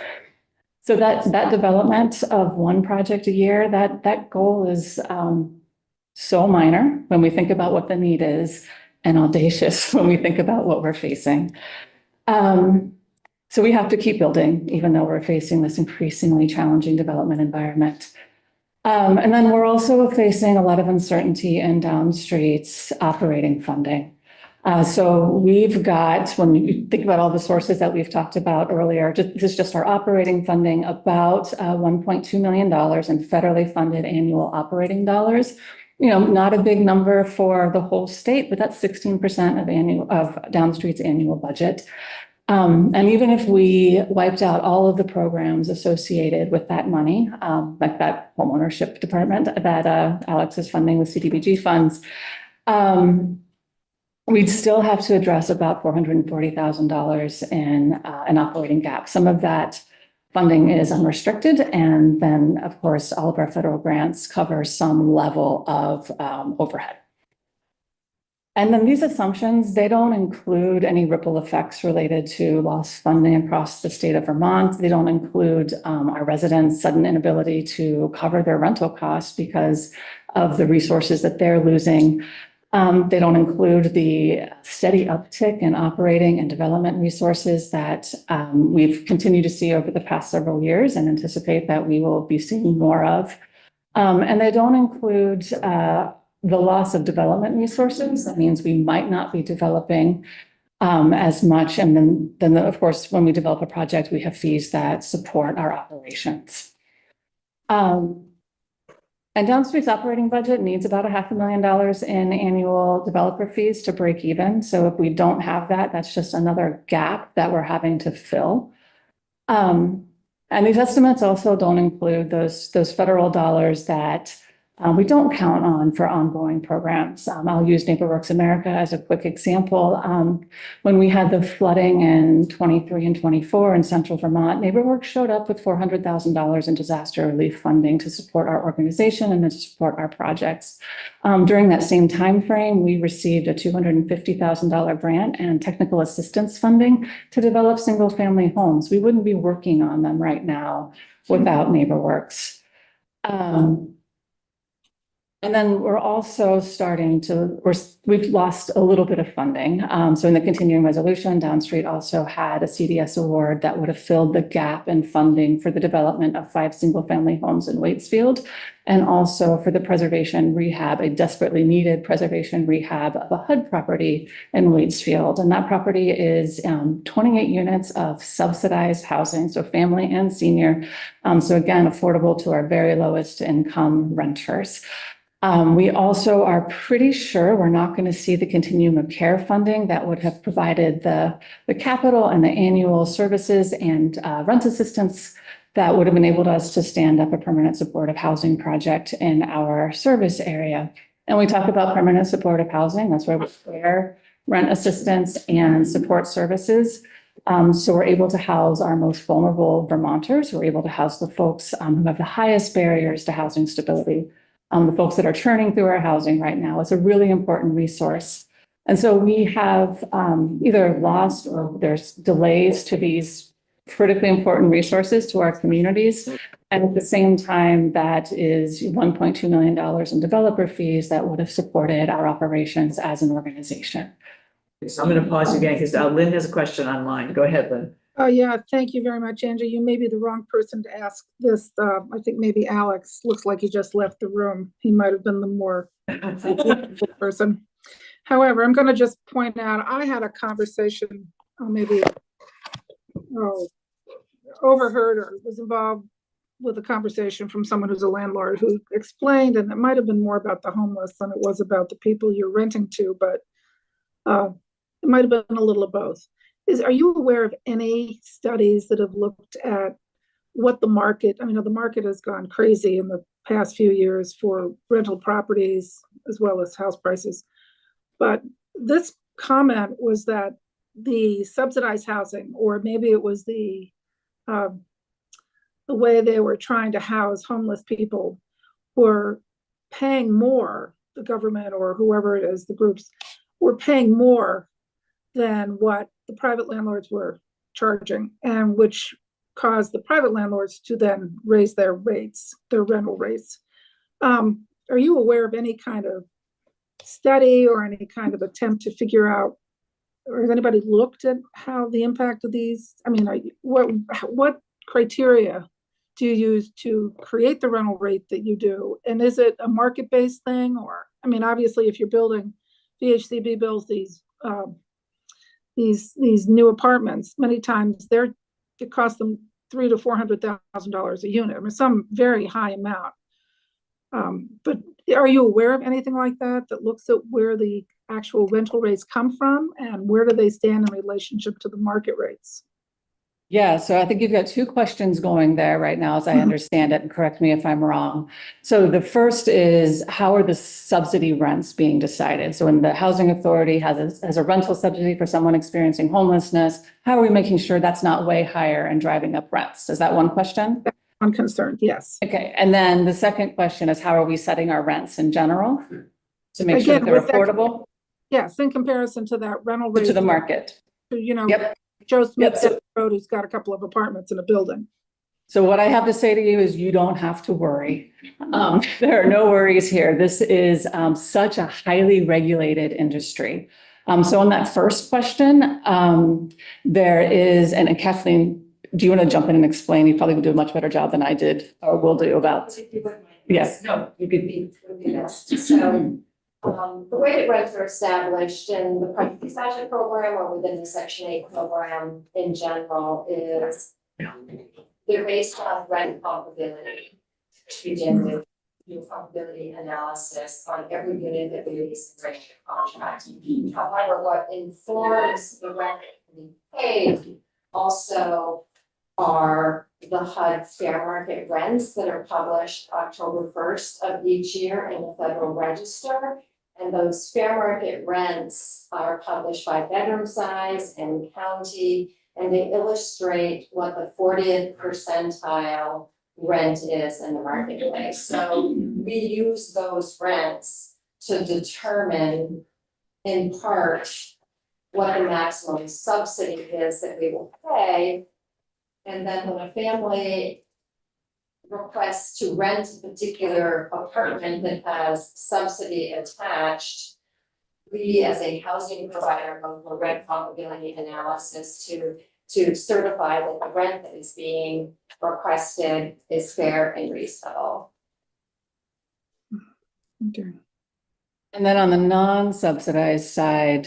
[SPEAKER 11] So that development of 1 project a year, that goal is so minor when we think about what the need is, and audacious when we think about what we're facing. So we have to keep building, even though we're facing this increasingly challenging development environment. And then we're also facing a lot of uncertainty in Downstreet's operating funding. So we've got, when you think about all the sources that we've talked about earlier, this is just our operating funding, about $1.2 million in federally funded annual operating dollars. You know, not a big number for the whole state, but that's 16% of Downstreet's annual budget. And even if we wiped out all of the programs associated with that money, like that homeownership department that Alex is funding with CDBG funds, we'd still have to address about $440,000 in an operating gap. Some of that funding is unrestricted, and then, of course, all of our federal grants cover some level of overhead. And then these assumptions, they don't include any ripple effects related to lost funding across the state of Vermont. They don't include our residents' sudden inability to cover their rental costs because of the resources that they're losing. They don't include the steady uptick in operating and development resources that we've continued to see over the past several years and anticipate that we will be seeing more of. And they don't include the loss of development resources. That means we might not be developing as much. And then of course, when we develop a project, we have fees that support our operations. And Downstreet's operating budget needs about $500,000 in annual developer fees to break even. So if we don't have that, that's just another gap that we're having to fill. And these estimates also don't include those federal dollars that we don't count on for ongoing programs. I'll use NeighborWorks America as a quick example. When we had the flooding in 23 and 24 in central Vermont, NeighborWorks showed up with $400,000 in disaster relief funding to support our organization and to support our projects. During that same time frame, we received a $250,000 grant and technical assistance funding to develop single-family homes. We wouldn't be working on them right now without NeighborWorks. And then we're also we've lost a little bit of funding. So in the continuing resolution, Downstreet also had a CDS award that would have filled the gap in funding for the development of 5 single-family homes in Waitsfield, and also for the preservation rehab, a desperately needed preservation rehab of a HUD property in Waitsfield. And that property is 28 units of subsidized housing, so family and senior. So again, affordable to our very lowest income renters. We also are pretty sure we're not going to see the continuum of care funding that would have provided the capital and the annual services and rent assistance that would have enabled us to stand up a permanent supportive housing project in our service area. And we talk about permanent supportive housing, that's where we share rent assistance and support services. So we're able to house our most vulnerable Vermonters. We're able to house the folks who have the highest barriers to housing stability, the folks that are churning through our housing right now. It's a really important resource. And so we have either lost or there's delays to these critically important resources to our communities. And at the same time, that is $1.2 million in developer fees that would have supported our operations as an organization.
[SPEAKER 1] So I'm going to pause again because Lynn has a question online. Go ahead, Lynn.
[SPEAKER 12] Oh, yeah, thank you very much, Angie. You may be the wrong person to ask this. I think maybe Alex looks like he just left the room. He might have been the more person. However, I'm going to just point out, I had a conversation, overheard or was involved with a conversation from someone who's a landlord who explained, and it might have been more about the homeless than it was about the people you're renting to, but it might have been a little of both. Are you aware of any studies that have looked at what the market, the market has gone crazy in the past few years for rental properties as well as house prices. But this comment was that the subsidized housing, or maybe it was the way they were trying to house homeless people, were paying more, the government or whoever it is, the groups, were paying more than what the private landlords were charging, and which caused the private landlords to then raise their rates, their rental rates. Are you aware of any kind of study or any kind of attempt to figure out, or has anybody looked at how the impact of these, what criteria do you use to create the rental rate that you do? And is it a market-based thing? Or, obviously if you're building, VHCB builds these new apartments, many times it costs them $300,000 to $400,000 a unit. Some very high amount. But are you aware of anything like that looks at where the actual rental rates come from and where do they stand in relationship to the market rates?
[SPEAKER 11] Yeah, so I think you've got two questions going there right now, as I understand it, and correct me if I'm wrong. So the first is, how are the subsidy rents being decided? So when the housing authority has a rental subsidy for someone experiencing homelessness, how are we making sure that's not way higher and driving up rents? Is that one question?
[SPEAKER 12] I'm concerned, yes.
[SPEAKER 11] Okay, and then the second question is, how are we setting our rents in general to make sure that they're affordable?
[SPEAKER 12] Yes, in comparison to that rental rate.
[SPEAKER 11] To the market.
[SPEAKER 12] Yep. Joe Smith down the road who's got a couple of apartments in a building.
[SPEAKER 11] So what I have to say to you is you don't have to worry. There are no worries here. This is such a highly regulated industry. So on that first question, there is, and Kathleen, do you want to jump in and explain? You probably would do a much better job than I did or will do about. Yes.
[SPEAKER 9] No, you could be best. So the way that rents are established in the private dispatch program or within the Section 8 program in general is they're based on rent comparability to begin with, comparability analysis on every unit that we lease in rent contract. However, what informs the rent that we pay also are the HUD fair market rents that are published October 1st of each year in the Federal Register. And those fair market rents are published by bedroom size and county, and they illustrate what the 40th percentile rent is in the marketplace. So we use those rents to determine, in part, what the maximum subsidy is that we will pay. And then when a family requests to rent a particular apartment that has subsidy attached, we as a housing provider go for rent comparability analysis to certify that the rent that is being requested is fair and reasonable.
[SPEAKER 12] Okay.
[SPEAKER 11] And then on the non-subsidized side,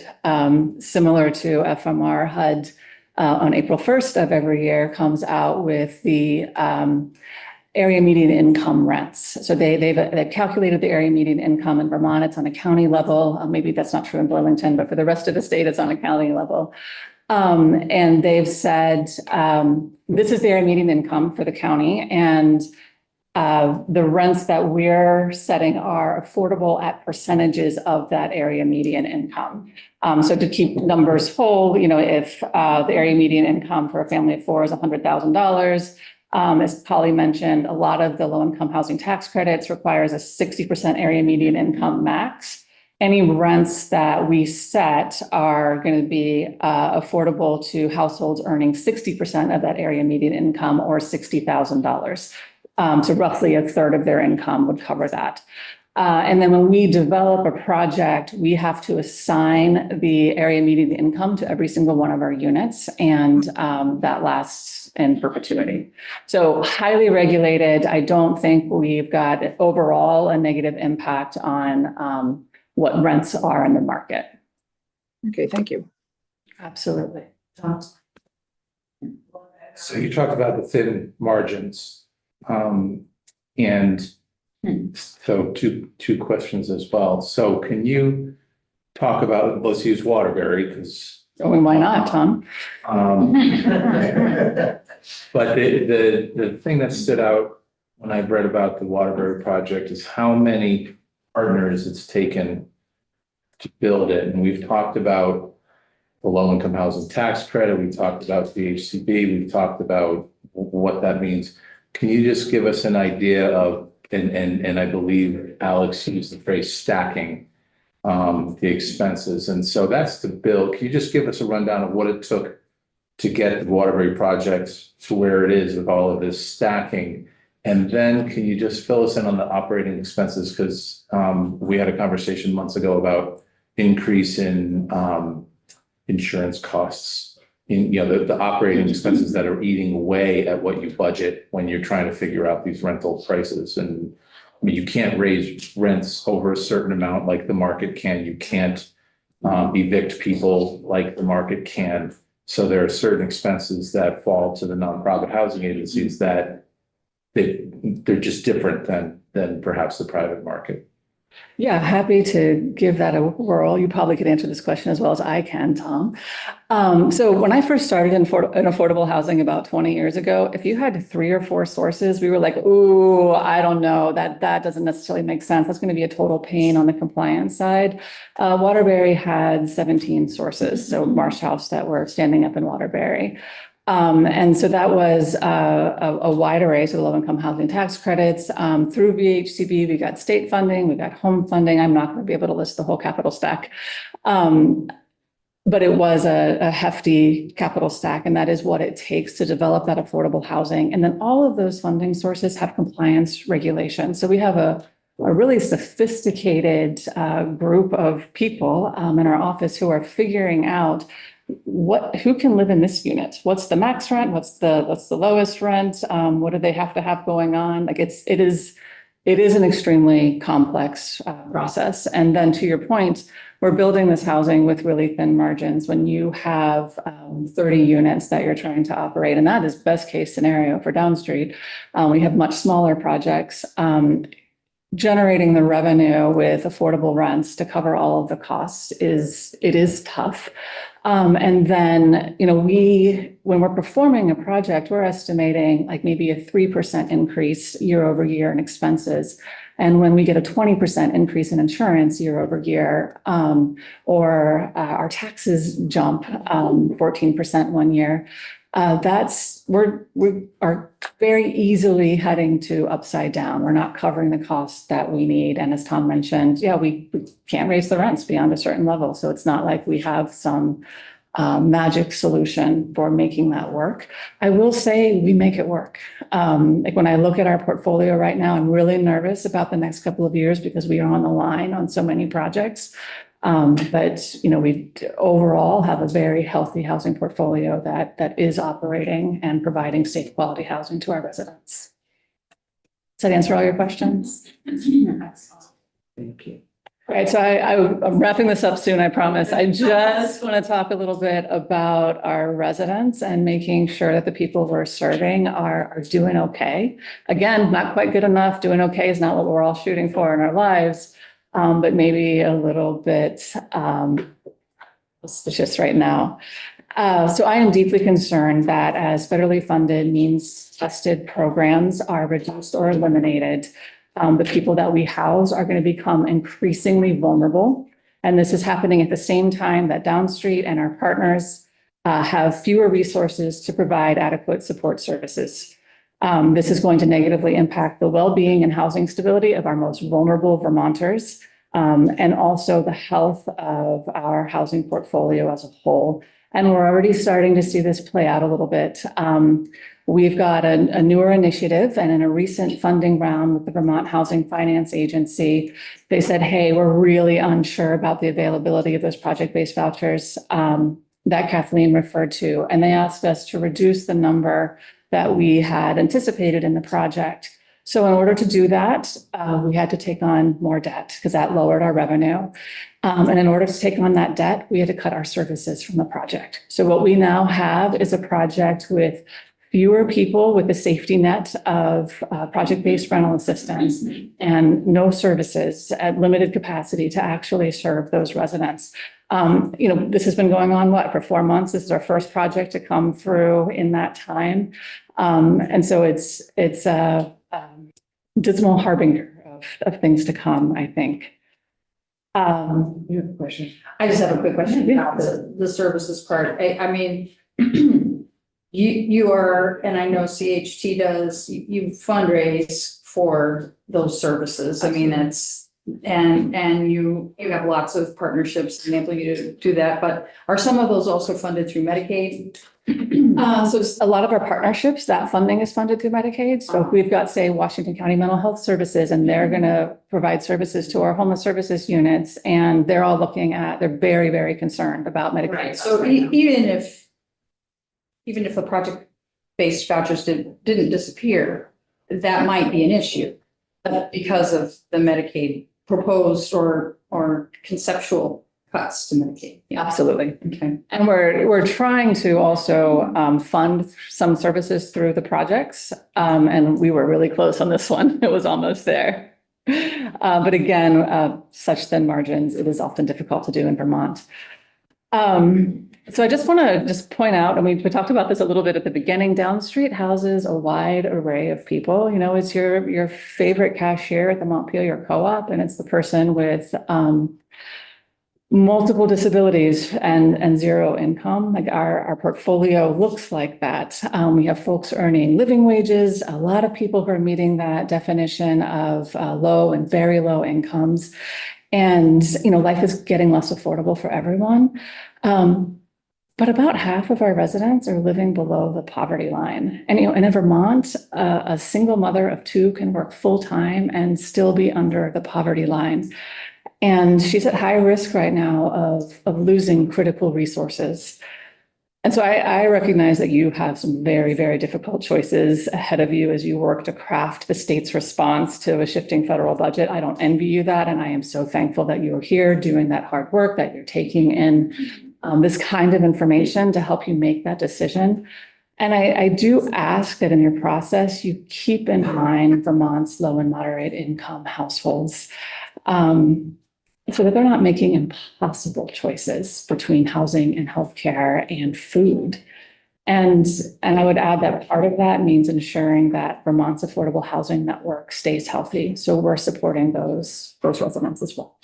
[SPEAKER 11] similar to FMR, HUD on April 1st of every year comes out with the area median income rents. So they've calculated the area median income in Vermont. It's on a county level. Maybe that's not true in Burlington, but for the rest of the state, it's on a county level. And they've said, this is the area median income for the county. And The rents that we're setting are affordable at percentages of that area median income. So to keep numbers whole, if the area median income for a family of four is $100,000, as Polly mentioned, a lot of the low-income housing tax credits requires a 60% area median income max. Any rents that we set are going to be affordable to households earning 60% of that area median income or $60,000. So roughly a third of their income would cover that. And then when we develop a project, we have to assign the area median income to every single one of our units, and that lasts in perpetuity. So highly regulated. I don't think we've got overall a negative impact on what rents are in the market.
[SPEAKER 12] Okay, thank you.
[SPEAKER 11] Absolutely.
[SPEAKER 6] So you talked about the thin margins. And so two questions as well. So can you talk about, let's use Waterbury because.
[SPEAKER 11] Oh, why not, Tom?
[SPEAKER 6] But the thing that stood out when I read about the Waterbury project is how many partners it's taken to build it. And we've talked about the low-income housing tax credit. We talked about the HCB. We've talked about what that means. Can you just give us an idea of, and I believe Alex used the phrase stacking the expenses. And so that's the bill. Can you just give us a rundown of what it took to get the Waterbury project to where it is with all of this stacking? And then can you just fill us in on the operating expenses? Because we had a conversation months ago about increase in insurance costs, the operating expenses that are eating away at what you budget when you're trying to figure out these rental prices. And I mean, you can't raise rents over a certain amount like the market can. You can't evict people like the market can. So there are certain expenses that fall to the nonprofit housing agencies that they're just different than perhaps the private market.
[SPEAKER 11] Yeah, happy to give that a whirl. You probably could answer this question as well as I can, Tom. So when I first started in affordable housing about 20 years ago, if you had 3 or 4 sources, we were like, ooh, I don't know, that doesn't necessarily make sense. That's going to be a total pain on the compliance side. Waterbury had 17 sources, so Marsh House that were standing up in Waterbury. And so that was a wide array, so low-income housing tax credits. Through VHCB, we got state funding, we got home funding. I'm not going to be able to list the whole capital stack. But it was a hefty capital stack, and that is what it takes to develop that affordable housing. And then all of those funding sources have compliance regulations. So we have a really sophisticated group of people in our office who are figuring out who can live in this unit? What's the max rent? What's the lowest rent? What do they have to have going on? Like it is an extremely complex process. And then to your point, we're building this housing with really thin margins. When you have 30 units that you're trying to operate, and that is best case scenario for Downstreet. We have much smaller projects. Generating the revenue with affordable rents to cover all of the costs is tough. And then, when we're performing a project, we're estimating like maybe a 3% increase year over year in expenses. And when we get a 20% increase in insurance year over year, or our taxes jump 14% one year, we are very easily heading to upside down. We're not covering the costs that we need. And as Tom mentioned, we can't raise the rents beyond a certain level. So it's not like we have some magic solution for making that work. I will say we make it work. Like when I look at our portfolio right now, I'm really nervous about the next couple of years because we are on the line on so many projects. But we overall have a very healthy housing portfolio that is operating and providing safe quality housing to our residents. Does that answer all your questions?
[SPEAKER 1] Thank you.
[SPEAKER 11] All right, so I'm wrapping this up soon, I promise. I just want to talk a little bit about our residents and making sure that the people we're serving are doing okay. Again, not quite good enough. Doing okay is not what we're all shooting for in our lives. But maybe a little bit suspicious right now. So I am deeply concerned that as federally funded means-tested programs are reduced or eliminated, the people that we house are going to become increasingly vulnerable. And this is happening at the same time that Downstreet and our partners have fewer resources to provide adequate support services. This is going to negatively impact the well-being and housing stability of our most vulnerable Vermonters, and also the health of our housing portfolio as a whole. And we're already starting to see this play out a little bit. We've got a newer initiative, and in a recent funding round with the Vermont Housing Finance Agency, they said, hey, we're really unsure about the availability of those project-based vouchers that Kathleen referred to. And they asked us to reduce the number that we had anticipated in the project. So in order to do that, we had to take on more debt because that lowered our revenue. And in order to take on that debt, we had to cut our services from the project. So what we now have is a project with fewer people with the safety net of project-based rental assistance and no services at limited capacity to actually serve those residents. This has been going on, for 4 months? This is our first project to come through in that time. And so it's a dismal harbinger of things to come, I think. You have a question?
[SPEAKER 13] I just have a quick question about the services part. I mean, you are, and I know CHT does, you fundraise for those services. I mean, and you have lots of partnerships enabling you to do that, but are some of those also funded through Medicaid?
[SPEAKER 11] So a lot of our partnerships, that funding is funded through Medicaid. So if we've got, say, Washington County Mental Health Services, and they're going to provide services to our homeless services units, and they're all they're very, very concerned about Medicaid.
[SPEAKER 13] Right. So even if the project-based vouchers didn't disappear, that might be an issue because of the Medicaid proposed or conceptual cuts to Medicaid.
[SPEAKER 11] Yeah, absolutely.
[SPEAKER 13] Okay.
[SPEAKER 11] And we're trying to also fund some services through the projects. And we were really close on this one. It was almost there. But again, such thin margins, it is often difficult to do in Vermont. So I just want to point out, and we talked about this a little bit at the beginning, Downstreet houses a wide array of people. It's your favorite cashier at the Montpelier Co-op, and it's the person with multiple disabilities and zero income. Like our portfolio looks like that. We have folks earning living wages, a lot of people who are meeting that definition of low and very low incomes. And, life is getting less affordable for everyone. But about half of our residents are living below the poverty line. And, in Vermont, a single mother of 2 can work full time and still be under the poverty line. And she's at high risk right now of losing critical resources. And so I recognize that you have some very, very difficult choices ahead of you as you work to craft the state's response to a shifting federal budget. I don't envy you that. And I am so thankful that you're here doing that hard work, that you're taking in this kind of information to help you make that decision. And I do ask that in your process, you keep in mind Vermont's low and moderate income households, so that they're not making impossible choices between housing and healthcare and food. And I would add that part of that means ensuring that Vermont's affordable housing network stays healthy. So we're supporting those residents as well.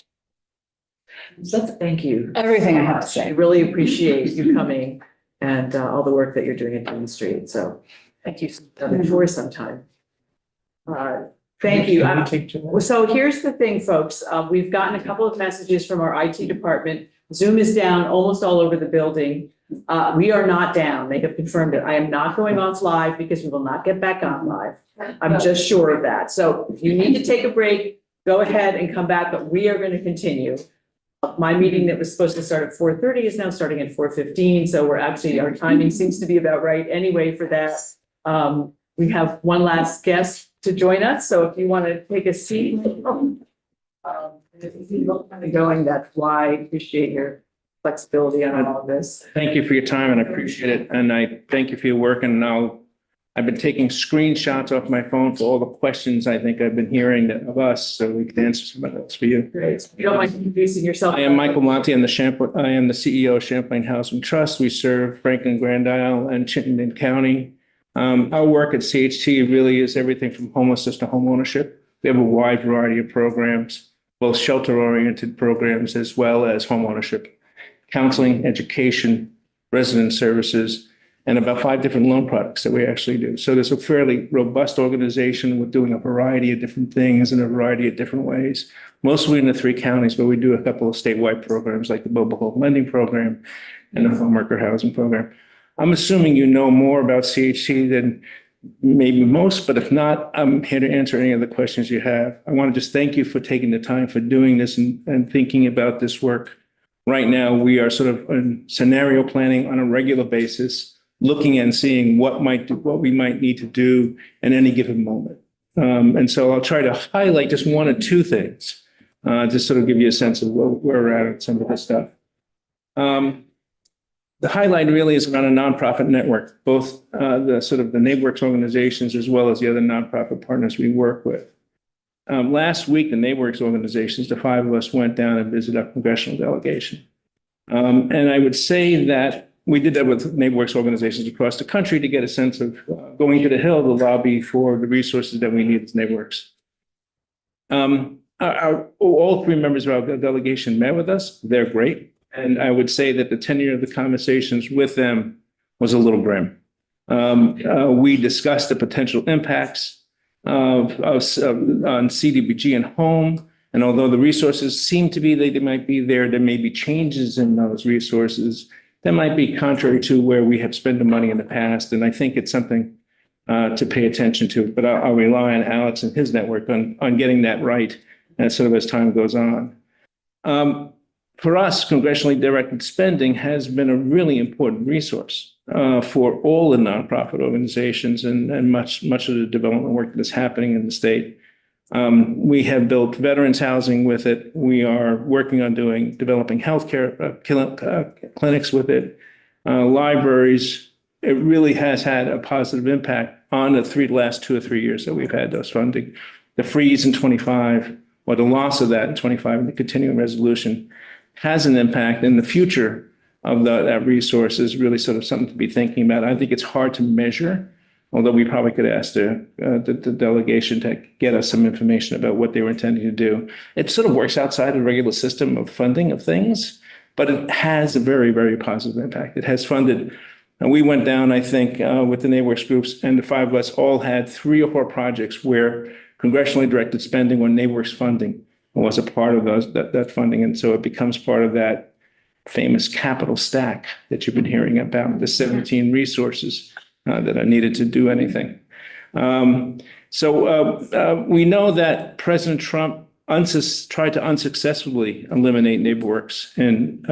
[SPEAKER 1] So thank you.
[SPEAKER 11] Everything I have to
[SPEAKER 1] I
[SPEAKER 11] say.
[SPEAKER 1] really appreciate you coming and all the work that you're doing at Dean Street. So
[SPEAKER 11] Thank you.
[SPEAKER 1] for some time. Thank you. So here's the thing, folks. We've gotten a couple of messages from our IT department. Zoom is down almost all over the building. We are not down. They have confirmed it. I am not going off live because we will not get back on live. I'm just sure of that. So if you need to take a break, go ahead and come back, but we are going to continue. My meeting that was supposed to start at 4:30 is now starting at 4:15. So our timing seems to be about right anyway for that. We have one last guest to join us. So if you want to take a seat, going, that's why I appreciate your flexibility on all of this.
[SPEAKER 14] Thank you for your time and I appreciate it. And I thank you for your work, and I'll
[SPEAKER 6] I've been taking screenshots off my phone for all the questions I think I've been hearing of us, so we can answer some of those for you.
[SPEAKER 1] Great. You don't mind introducing yourself?
[SPEAKER 6] I am Michael Monti. I'm the CEO of Champlain Housing Trust. We serve Franklin, Grand Isle, and Chittenden County. Our work at CHT really is everything from homelessness to homeownership. We have a wide variety of programs, both shelter-oriented programs as well as homeownership, counseling, education, resident services, and about 5 different loan products that we actually do. So there's a fairly robust organization. We're doing a variety of different things in a variety of different ways, mostly in the 3 counties, but we do a couple of statewide programs like the Mobile Home Lending Program and the Farm Worker Housing Program. I'm assuming you know more about CHT than maybe most, but if not, I'm here to answer any of the questions you have. I want to just thank you for taking the time for doing this and thinking about this work. Right now, we are sort of in scenario planning on a regular basis, looking and seeing what we might need to do in any given moment. And so I'll try to highlight just 1 or 2 things, just sort of give you a sense of where we're at with some of this stuff. The highlight really is around a nonprofit network, both the sort of the NeighborWorks organizations as well as the other nonprofit partners we work with. Last week, the NeighborWorks organizations, the 5 of us went down and visited our congressional delegation. And I would say that we did that with NeighborWorks organizations across the country to get a sense of going to the Hill to lobby for the resources that we need as NeighborWorks. All 3 members of our delegation met with us. They're great. And I would say that the tenure of the conversations with them was a little grim. We discussed the potential impacts on CDBG and home. And although the resources seem to be, they might be there may be changes in those resources that might be contrary to where we have spent the money in the past. And I think it's something to pay attention to. But I'll rely on Alex and his network on getting that right sort of as time goes on. For us, congressionally directed spending has been a really important resource for all the nonprofit organizations and much of the development work that is happening in the state. We have built veterans housing with it. We are working on developing healthcare clinics with it, libraries. It really has had a positive impact on the last 2 or 3 years that we've had those funding. The freeze in 25, or the loss of that in 25, and the continuing resolution has an impact in the future of that resource is really sort of something to be thinking about. I think it's hard to measure, although we probably could ask the delegation to get us some information about what they were intending to do. It sort of works outside the regular system of funding of things, but it has a very, very positive impact. It has funded, and we went down, I think, with the NeighborWorks groups, and the 5 of us all had 3 or 4 projects where congressionally directed spending or NeighborWorks funding was a part of that funding. And so it becomes part of that famous capital stack that you've been hearing about, the 17 resources that are needed to do anything. So we know that President Trump tried to unsuccessfully eliminate NeighborWorks in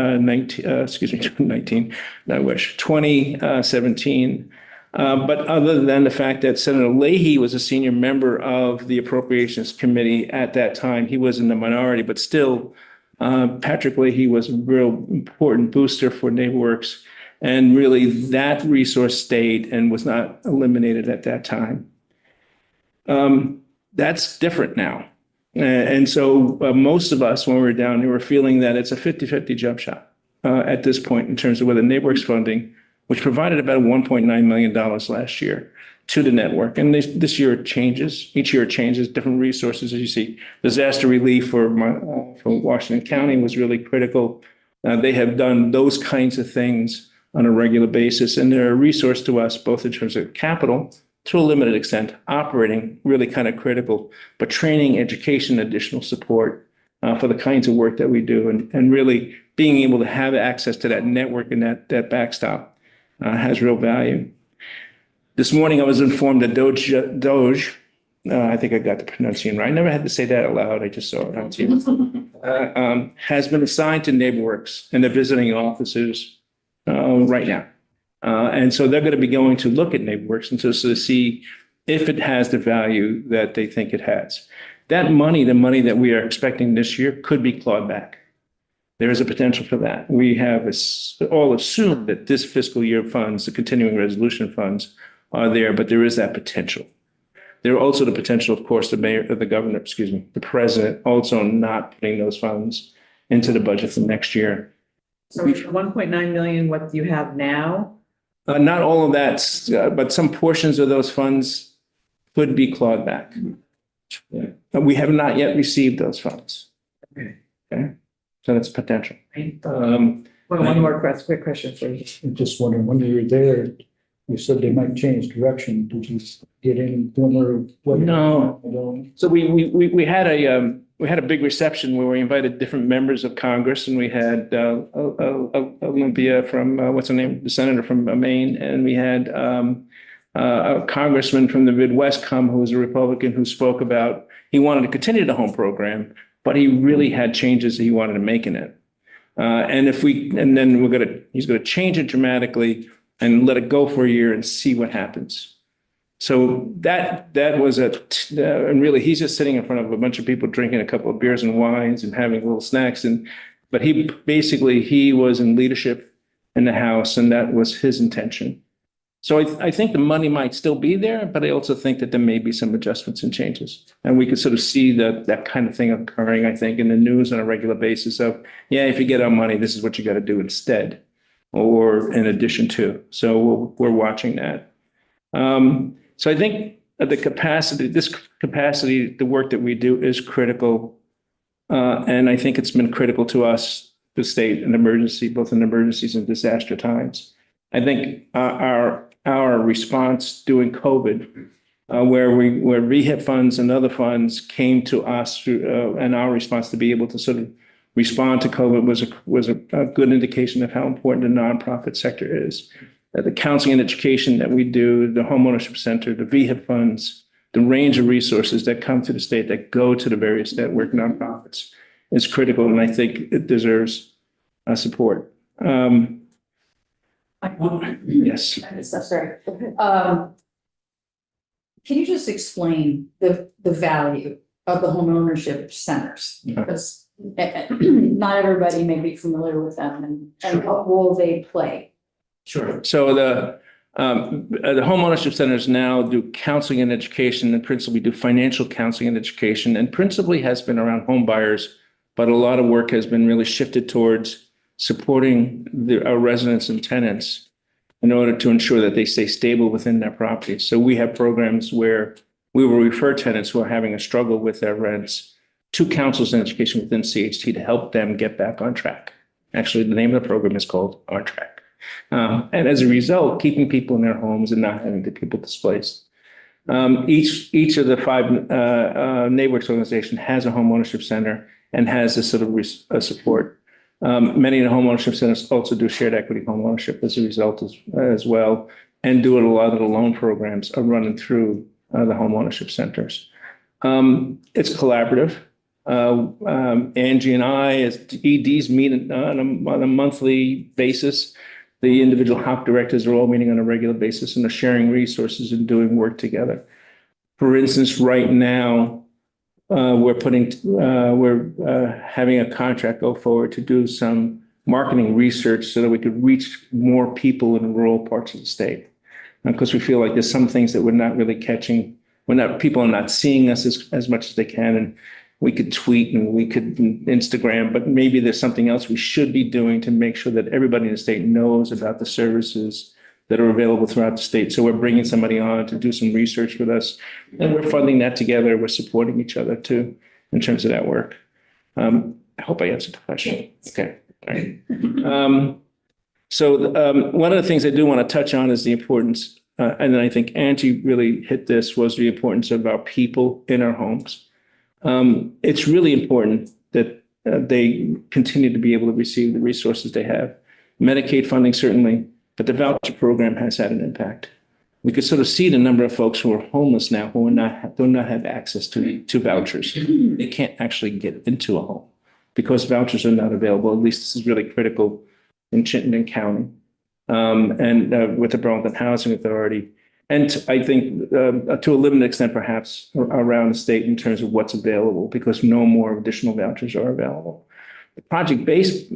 [SPEAKER 6] 2017. But other than the fact that Senator Leahy was a senior member of the Appropriations Committee at that time, he was in the minority, but still, Patrick Leahy was a real important booster for NeighborWorks. And really, that resource stayed and was not eliminated at that time. That's different now. And so most of us, when we were down there, were feeling that it's a 50-50 jump shot at this point in terms of whether NeighborWorks funding, which provided about $1.9 million last year to the network. And this year it changes. Each year it changes, different resources, as you see. Disaster relief for Washington County was really critical. They have done those kinds of things on a regular basis. And they're a resource to us, both in terms of capital, to a limited extent, operating, really kind of critical, but training, education, additional support for the kinds of work that we do. And really being able to have access to that network and that backstop has real value. This morning, I was informed that Doge, I think I got the pronunciation right. I never had to say that out loud. I just saw it on TV. Has been assigned to NeighborWorks and the visiting officers right now. And so they're going to be going to look at NeighborWorks and to see if it has the value that they think it has. That money, the money that we are expecting this year, could be clawed back. There is a potential for that. We have all assumed that this fiscal year funds, the continuing resolution funds,
[SPEAKER 14] are there, but there is that potential. There are also the potential, of course, the governor, excuse me, the president also not putting those funds into the budget for next year.
[SPEAKER 1] So 1.9 million, what you have now?
[SPEAKER 14] Not all of that, but some portions of those funds could be clawed back. Yeah. But we have not yet received those funds. Okay, so that's potential.
[SPEAKER 1] One more quick question for you.
[SPEAKER 4] I'm just wondering, when you were there, you said they might change direction. Did you get any glimmer of what?
[SPEAKER 14] No. So we had a big reception where we invited different members of Congress, and we had Olympia from what's her name, the senator from Maine, and we had a congressman from the Midwest come, who was a Republican, who spoke about he wanted to continue the home program, but he really had changes that he wanted to make in it. And then he's gonna change it dramatically and let it go for a year and see what happens. So that was and really he's just sitting in front of a bunch of people drinking a couple of beers and wines and having little snacks. But he was in leadership in the House, and that was his intention. So I think the money might still be there, but I also think that there may be some adjustments and changes. And we could sort of see that kind of thing occurring, I think, in the news on a regular basis of, yeah, if you get our money, this is what you got to do instead, or in addition to. So we're watching that. So I think this capacity, the work that we do is critical. And I think it's been critical to us, the state, in emergency, both in emergencies and disaster times. I think our response during COVID, where VHIP funds and other funds came to us through, and our response to be able to sort of respond to COVID was a good indication of how important the nonprofit sector is. The counseling and education that we do, the homeownership center, the VHIP funds, the range of resources that come to the state that go to the various network nonprofits is critical, and I think it deserves support. Yes.
[SPEAKER 13] That's right. Can you just explain the value of the home ownership centers? Because not everybody may be familiar with them, and what role they play.
[SPEAKER 14] Sure. So the home ownership centers now do counseling and education, and principally do financial counseling and education, and principally has been around home buyers, but a lot of work has been really shifted towards supporting our residents and tenants in order to ensure that they stay stable within their properties. So we have programs where we will refer tenants who are having a struggle with their rents to counselors and education within CHT to help them get back on track. Actually, the name of the program is called On Track. And as a result, keeping people in their homes and not having the people displaced. Each of the 5 neighborhoods organization has a home ownership center and has a sort of support. Many of the home ownership centers also do shared equity home ownership as a result as well, and do a lot of the loan programs are running through the home ownership centers. It's collaborative. Angie and I, as EDs, meet on a monthly basis. The individual HOP directors are all meeting on a regular basis and are sharing resources and doing work together. For instance, right now, we're having a contract go forward to do some marketing research so that we could reach more people in rural parts of the state. Because we feel like there's some things that we're not really catching. People are not seeing us as much as they can. And we could tweet and we could Instagram, but maybe there's something else we should be doing to make sure that everybody in the state knows about the services that are available throughout the state. So we're bringing somebody on to do some research with us, and we're funding that together. We're supporting each other too, in terms of that work. I hope I answered the question. Okay. All right. So one of the things I do want to touch on is the importance, and I think Angie really hit this, was the importance of our people in our homes. It's really important that they continue to be able to receive the resources they have. Medicaid funding, certainly, but the voucher program has had an impact. We could sort of see the number of folks who are homeless now who do not have access to vouchers. They can't actually get into a home because vouchers are not available. At least this is really critical in Chittenden County and with the Burlington Housing Authority. And I think to a limited extent, perhaps around the state in terms of what's available, because no more additional vouchers are available. The project-based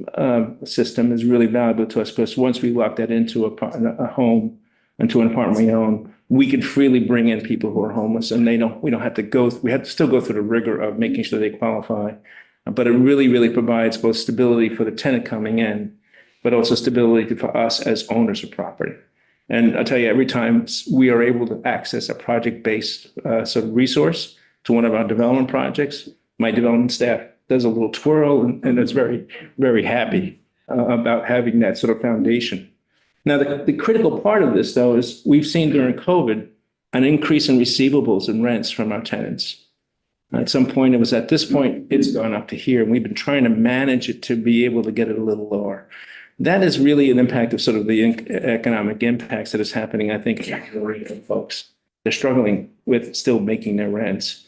[SPEAKER 14] system is really valuable to us because once we lock that into a home, into an apartment we own, we could freely bring in people who are homeless and we don't have to we have to still go through the rigor of making sure they qualify. But it really, really provides both stability for the tenant coming in, but also stability for us as owners of property. And I'll tell you, every time we are able to access a project-based sort of resource to one of our development projects, my development staff does a little twirl and is very, very happy about having that sort of foundation. Now, the critical part of this, though, is we've seen during COVID an increase in receivables and rents from our tenants. At some point, at this point, it's gone up to here, and we've been trying to manage it to be able to get it a little lower. That is really an impact of sort of the economic impacts that is happening, I think, for folks. They're struggling with still making their rents.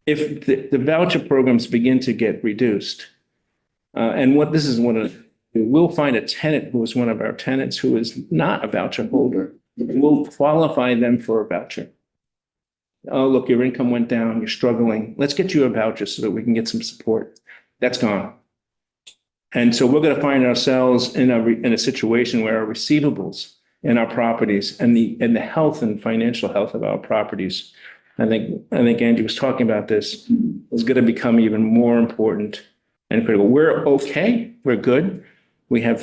[SPEAKER 14] If the voucher programs begin to get reduced, we'll find a tenant who is one of our tenants who is not a voucher holder. We'll qualify them for a voucher. Oh, look, your income went down, you're struggling. Let's get you a voucher so that we can get some support. That's gone. And so we're going to find ourselves in a situation where our receivables in our properties and the health and financial health of our properties, I think Angie was talking about this, is going to become even more important and critical. We're okay, we're good. We have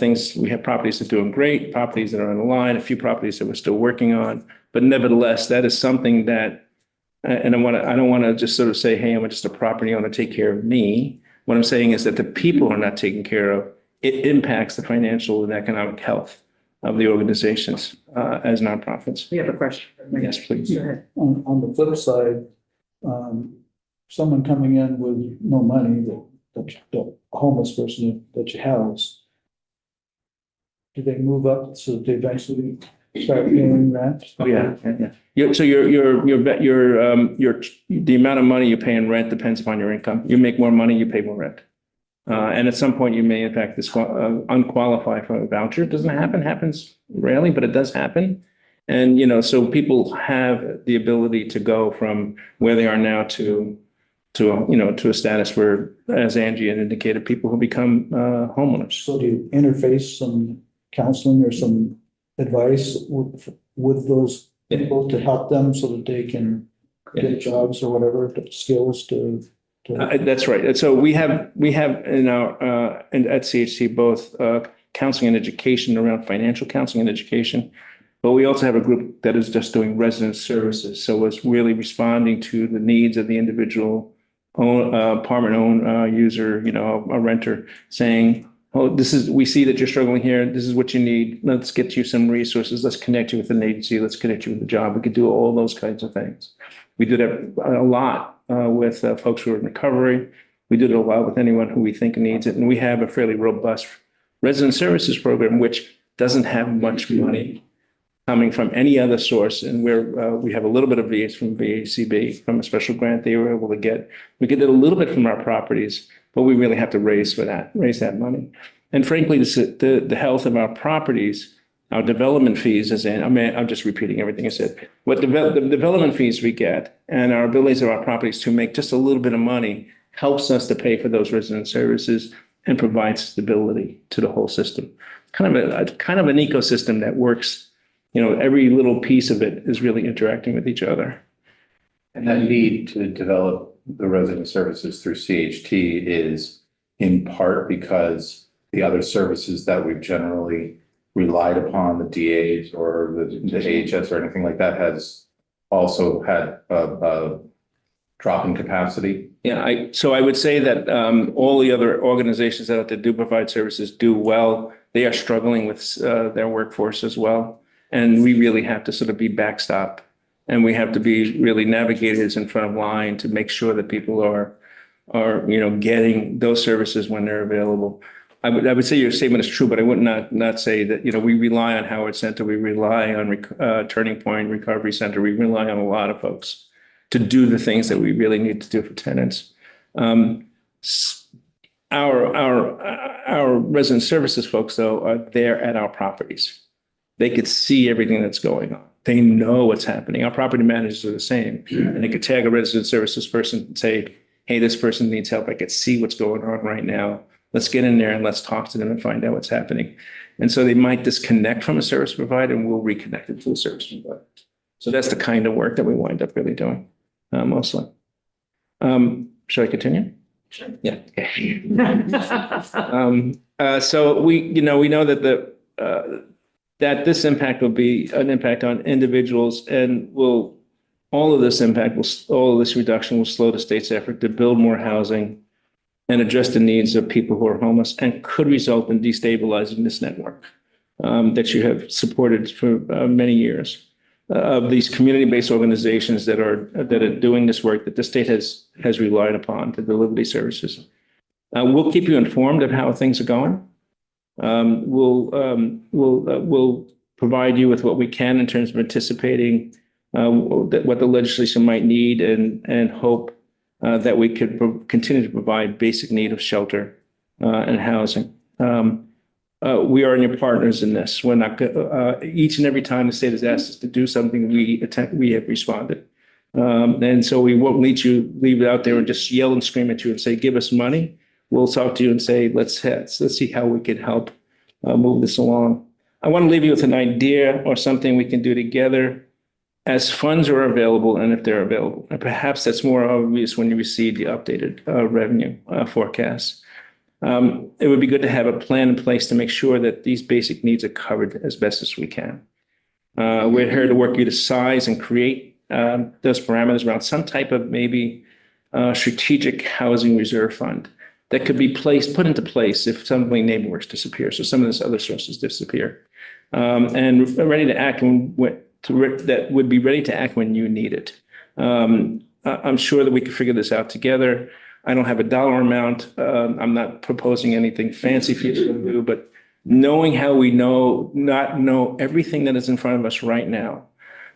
[SPEAKER 14] properties that are doing great, properties that are on the line, a few properties that we're still working on. But nevertheless, that is something that, and I don't want to just sort of say, hey, I'm just a property owner, take care of me. What I'm saying is that the people are not taken care of. It impacts the financial and economic health of the organizations as nonprofits.
[SPEAKER 1] We have a question.
[SPEAKER 14] Yes, please.
[SPEAKER 1] Go ahead.
[SPEAKER 4] On the flip side, someone coming in with no money, the homeless person that you house, do they move up so that they eventually start paying rent?
[SPEAKER 14] Oh, yeah. So the amount of money you pay in rent depends upon your income. You make more money, you pay more rent. And at some point you may in fact unqualify for a voucher. It doesn't happens rarely, but it does happen. And, so people have the ability to go from where they are now to a status where, as Angie had indicated, people who become homeowners.
[SPEAKER 4] So do you interface some counseling or some advice with those people to help them so that they can get jobs or whatever, skills to
[SPEAKER 14] That's right. And so we have in our at CHC both counseling and education around financial counseling and education, but we also have a group that is just doing resident services. So it's really responding to the needs of the individual apartment user, a renter, saying, oh, we see that you're struggling here. This is what you need. Let's get you some resources. Let's connect you with an agency. Let's connect you with a job. We could do all those kinds of things. We do that a lot with folks who are in recovery. We do it a lot with anyone who we think needs it. And we have a fairly robust resident services program, which doesn't have much money coming from any other source. And we have a little bit of VAs from VACB, from a special grant they were able to get. We get it a little bit from our properties, but we really have to raise that money. And frankly, the health of our properties, our development fees, I'm just repeating everything I said. The development fees we get and our abilities of our properties to make just a little bit of money helps us to pay for those resident services and provides stability to the whole system. Kind of an ecosystem that works. Every little piece of it is really interacting with each other.
[SPEAKER 6] And that need to develop the resident services through CHT is in part because the other services that we've generally relied upon, the DAs or the AHS or anything like that, has also had a drop in capacity.
[SPEAKER 14] Yeah, so I would say that all the other organizations out there do provide services do well. They are struggling with their workforce as well. And we really have to sort of be backstop, and we have to be really navigators in front of line to make sure that people are getting those services when they're available. I would say your statement is true, but I would not say that, we rely on Howard Center, we rely on Turning Point Recovery Center, we rely on a lot of folks to do the things that we really need to do for tenants. Our resident services folks, though, are there at our properties. They could see everything that's going on. They know what's happening. Our property managers are the same. And they could tag a resident services person and say, hey, this person needs help. I could see what's going on right now. Let's get in there and let's talk to them and find out what's happening. And so they might disconnect from a service provider and we'll reconnect it to a service provider. So that's the kind of work that we wind up really doing, mostly. Should I continue? Sure. Yeah. Okay. So we know that that this impact will be an impact on individuals and all of this reduction will slow the state's effort to build more housing and address the needs of people who are homeless and could result in destabilizing this network that you have supported for many years of these community-based organizations that are doing this work that the state has relied upon to deliver these services. We'll keep you informed of how things are going. We'll provide you with what we can in terms of anticipating what the legislation might need and hope that we could continue to provide basic need of shelter and housing. We are your partners in this. We're not each and every time the state has asked us to do something, we have responded. And so we won't leave it out there and just yell and scream at you and say, give us money. We'll talk to you and say, let's see how we can help move this along. I want to leave you with an idea or something we can do together as funds are available and if they're available. And perhaps that's more obvious when you receive the updated revenue forecast. It would be good to have a plan in place to make sure that these basic needs are covered as best as we can. We're here to work you to size and create those parameters around some type of maybe strategic housing reserve fund that could be put into place if suddenly NeighborWorks disappears or some of these other sources disappear, and ready to act that would be ready to act when you need it. I'm sure that we can figure this out together. I don't have a dollar amount. I'm not proposing anything fancy for you to do, but knowing how we not know everything that is in front of us right now,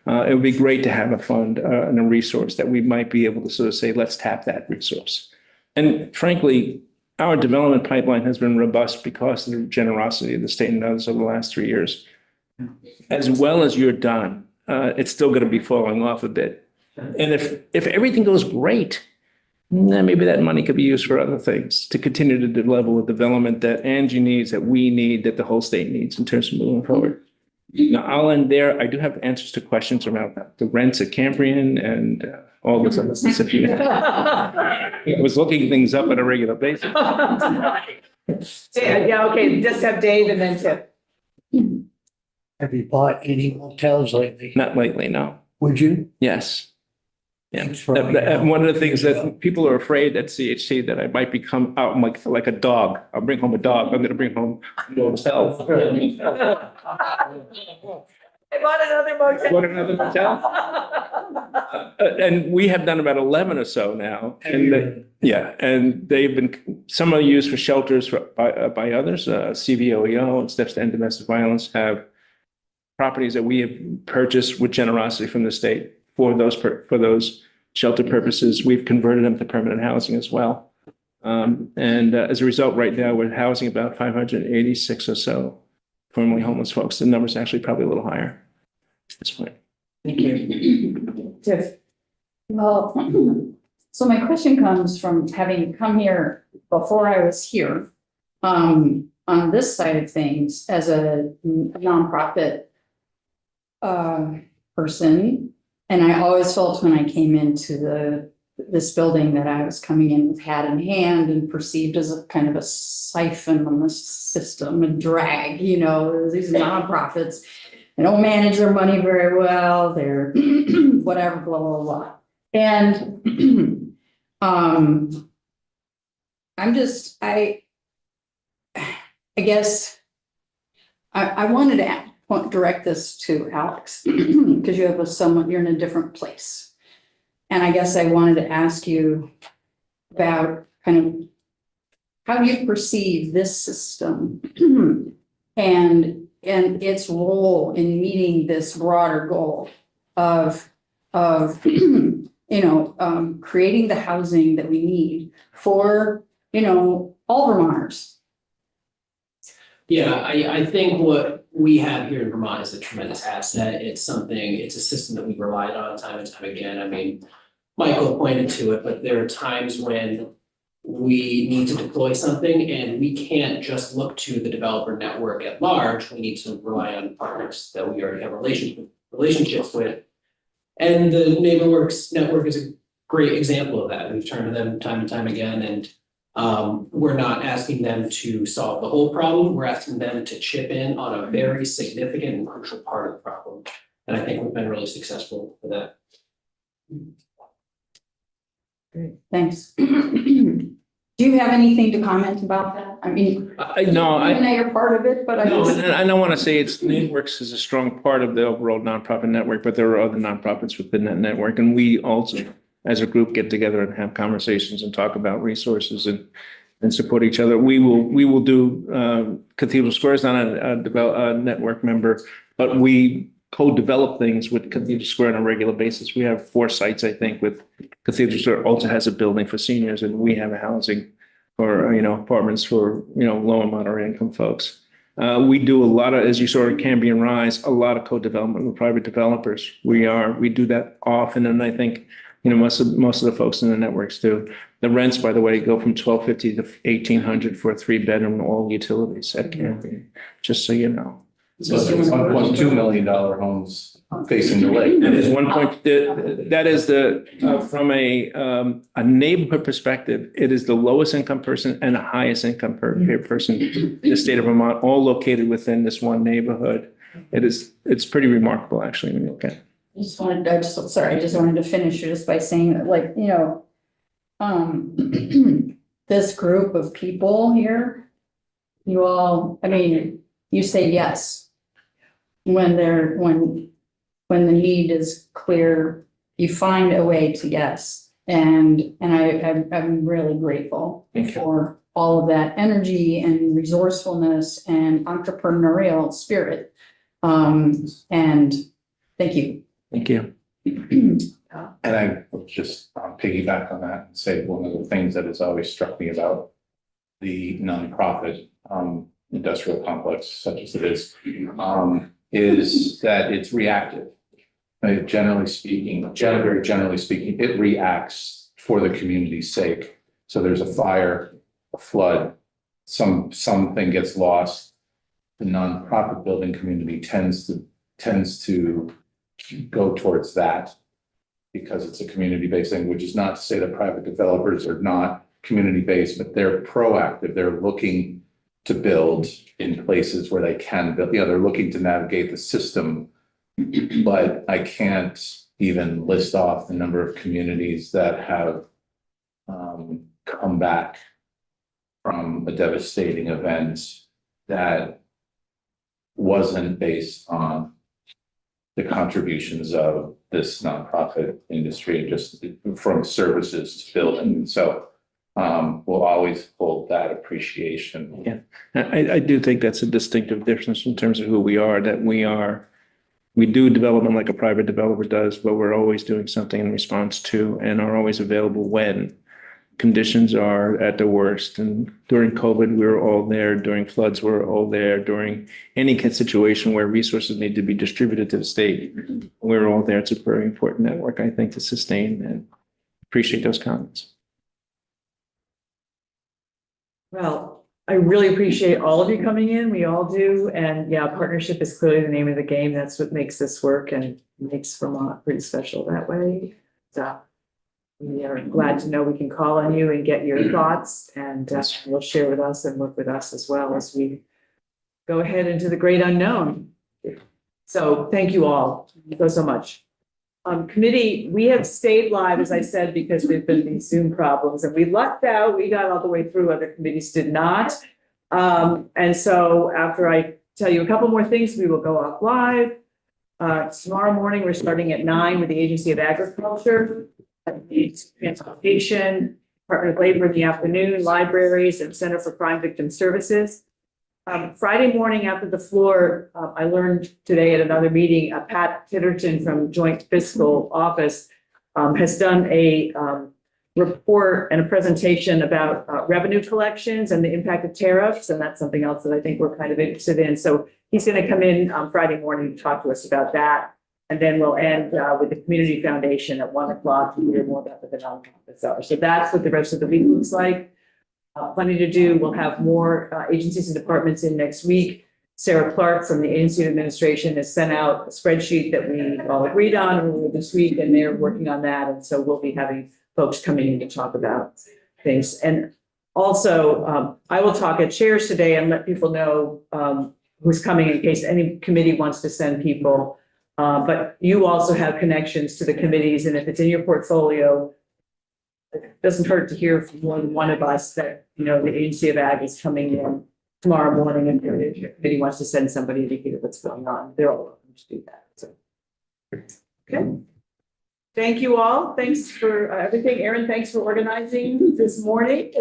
[SPEAKER 14] it would be great to have a fund and a resource that we might be able to sort of say, let's tap that resource. And frankly, our development pipeline has been robust because of the generosity of the state and others over the last 3 years. As well as you're done, it's still going to be falling off a bit. And if everything goes great, then maybe that money could be used for other things to continue to the level of development that Angie needs, that we need, that the whole state needs in terms of moving forward. Now, I'll end there. I do have answers to questions around the rents at Cambrian and all this other stuff. If you I was looking things up on a regular basis.
[SPEAKER 1] Yeah, okay, just have Dave and then Tip.
[SPEAKER 15] Have you bought any hotels lately?
[SPEAKER 14] Not lately, no.
[SPEAKER 15] Would you?
[SPEAKER 14] Yes. Yeah.
[SPEAKER 15] Thanks for all your help.
[SPEAKER 14] One of the things that people are afraid at CHC that I might become out like a dog. I'll bring home a dog. I'm going to bring home no hotel.
[SPEAKER 1] I bought another motel.
[SPEAKER 14] What, another motel? And we have done about 11 or so now. And and they've been, some are used for shelters by others. CVOEO and Steps to End Domestic Violence have properties that we have purchased with generosity from the state for those shelter purposes. We've converted them to permanent housing as well. As a result, right now, we're housing about 586 or so formerly homeless folks. The number's actually probably a little higher at this point.
[SPEAKER 13] Thank you. Tiff. Well, so my question comes from having come here before I was here, on this side of things as a nonprofit person. And I always felt when I came into this building that I was coming in with hat in hand and perceived as a kind of a siphon on the system, a drag, these nonprofits. They don't manage their money very well. They're whatever, blah, blah, blah. And I guess I wanted to direct this to Alex because you're in a different place. And I guess I wanted to ask you about kind of how you perceive this system and its role in meeting this broader goal of creating the housing that we need for, all Vermonters.
[SPEAKER 10] Yeah, I think what we have here in Vermont is a tremendous asset. It's a system that we've relied on time and time again. I mean, Michael pointed to it, but there are times when we need to deploy something, and we can't just look to the developer network at large. We need to rely on partners that we already have relationships with. And the NeighborWorks network is a great example of that. We've turned to them time and time again, and we're not asking them to solve the whole problem. We're asking them to chip in on a very significant and crucial part of the problem. And I think we've been really successful for that.
[SPEAKER 13] Great, thanks. Do you have anything to comment about that? I mean,
[SPEAKER 14] I know,
[SPEAKER 13] I know you're part of it, but I
[SPEAKER 14] No,
[SPEAKER 13] just.
[SPEAKER 14] and I don't want to say NeighborWorks is a strong part of the overall nonprofit network, but there are other nonprofits within that network. And we also, as a group, get together and have conversations and talk about resources and support each other. We will do, Cathedral Square is not a network member, but we co-develop things with Cathedral Square on a regular basis. We have 4 sites, I think, with Cathedral Square. Also has a building for seniors, and we have a housing or, apartments for, low and moderate income folks. We do a lot of, as you saw in Cambion Rise, a lot of co-development with private developers. We do that often, and I think, most of the folks in the networks do. The rents, by the way, go from $1,250 to $1,800 for a 3-bedroom, all utilities at Cambion, just so you know.
[SPEAKER 6] So it's $1.2 million homes facing the lake.
[SPEAKER 14] That is that is from a neighborhood perspective, it is the lowest income person and the highest income person in the state of Vermont, all located within this one neighborhood. It's pretty remarkable, actually, when you look at it.
[SPEAKER 13] I just wanted to finish just by saying that, like, this group of people here, you all, I mean, you say yes. When the need is clear, you find a way to yes. And I'm really grateful for all of that energy and resourcefulness and entrepreneurial spirit. And thank you.
[SPEAKER 14] Thank you.
[SPEAKER 6] And I will just piggyback on that and say one of the things that has always struck me about the nonprofit industrial complex, such as it is that it's reactive. Very generally speaking, it reacts for the community's sake. So there's a fire, a flood, something gets lost. The nonprofit building community tends to go towards that because it's a community-based thing, which is not to say that private developers are not community-based, but they're proactive. They're looking to build in places where they can build. They're looking to navigate the system, but I can't even list off the number of communities that have come back from a devastating event that wasn't based on the contributions of this nonprofit industry, just from services to building. So we'll always hold that appreciation.
[SPEAKER 14] Yeah, I do think that's a distinctive difference in terms of who we are, that we do development like a private developer does, but we're always doing something in response to and are always available when conditions are at the worst. And during COVID, we were all there. During floods, we were all there. During any situation where resources need to be distributed to the state, we're all there. It's a very important network, I think, to sustain, and appreciate those comments.
[SPEAKER 1] Well, I really appreciate all of you coming in. We all do. And yeah, partnership is clearly the name of the game. That's what makes this work and makes Vermont pretty special that way. So we are glad to know we can call on you and get your thoughts, and you'll share with us and work with us as well as we go ahead into the great unknown. So thank you all so much. Committee, we have stayed live, as I said, because we've been these Zoom problems, and we lucked out. We got all the way through. Other committees did not. And so after I tell you a couple more things, we will go off live. Tomorrow morning, we're starting at 9 with the Agency of Agriculture, Transportation, Department of Labor in the afternoon, libraries, and Center for Crime Victim Services. Friday morning after the floor, I learned today at another meeting, Pat Titterton from Joint Fiscal Office has done a report and a presentation about revenue collections and the impact of tariffs. And that's something else that I think we're kind of interested in. So he's going to come in on Friday morning to talk to us about that. And then we'll end with the Community Foundation at 1 o'clock to hear more about what the nonprofits are. So that's what the rest of the week looks like. Plenty to do. We'll have more agencies and departments in next week. Sarah Clark from the Agency of Administration has sent out a spreadsheet that we all agreed on earlier this week, and they're working on that. And so we'll be having folks coming in to talk about things. And also, I will talk at chairs today and let people know who's coming in case any committee wants to send people. But you also have connections to the committees, and if it's in your portfolio, it doesn't hurt to hear from more than one of us that, you know, the Agency of Ag is coming in tomorrow morning, and if your committee wants to send somebody to hear what's going on, they're all welcome to do that. So, okay. Thank you all. Thanks for everything. Erin, thanks for organizing this morning.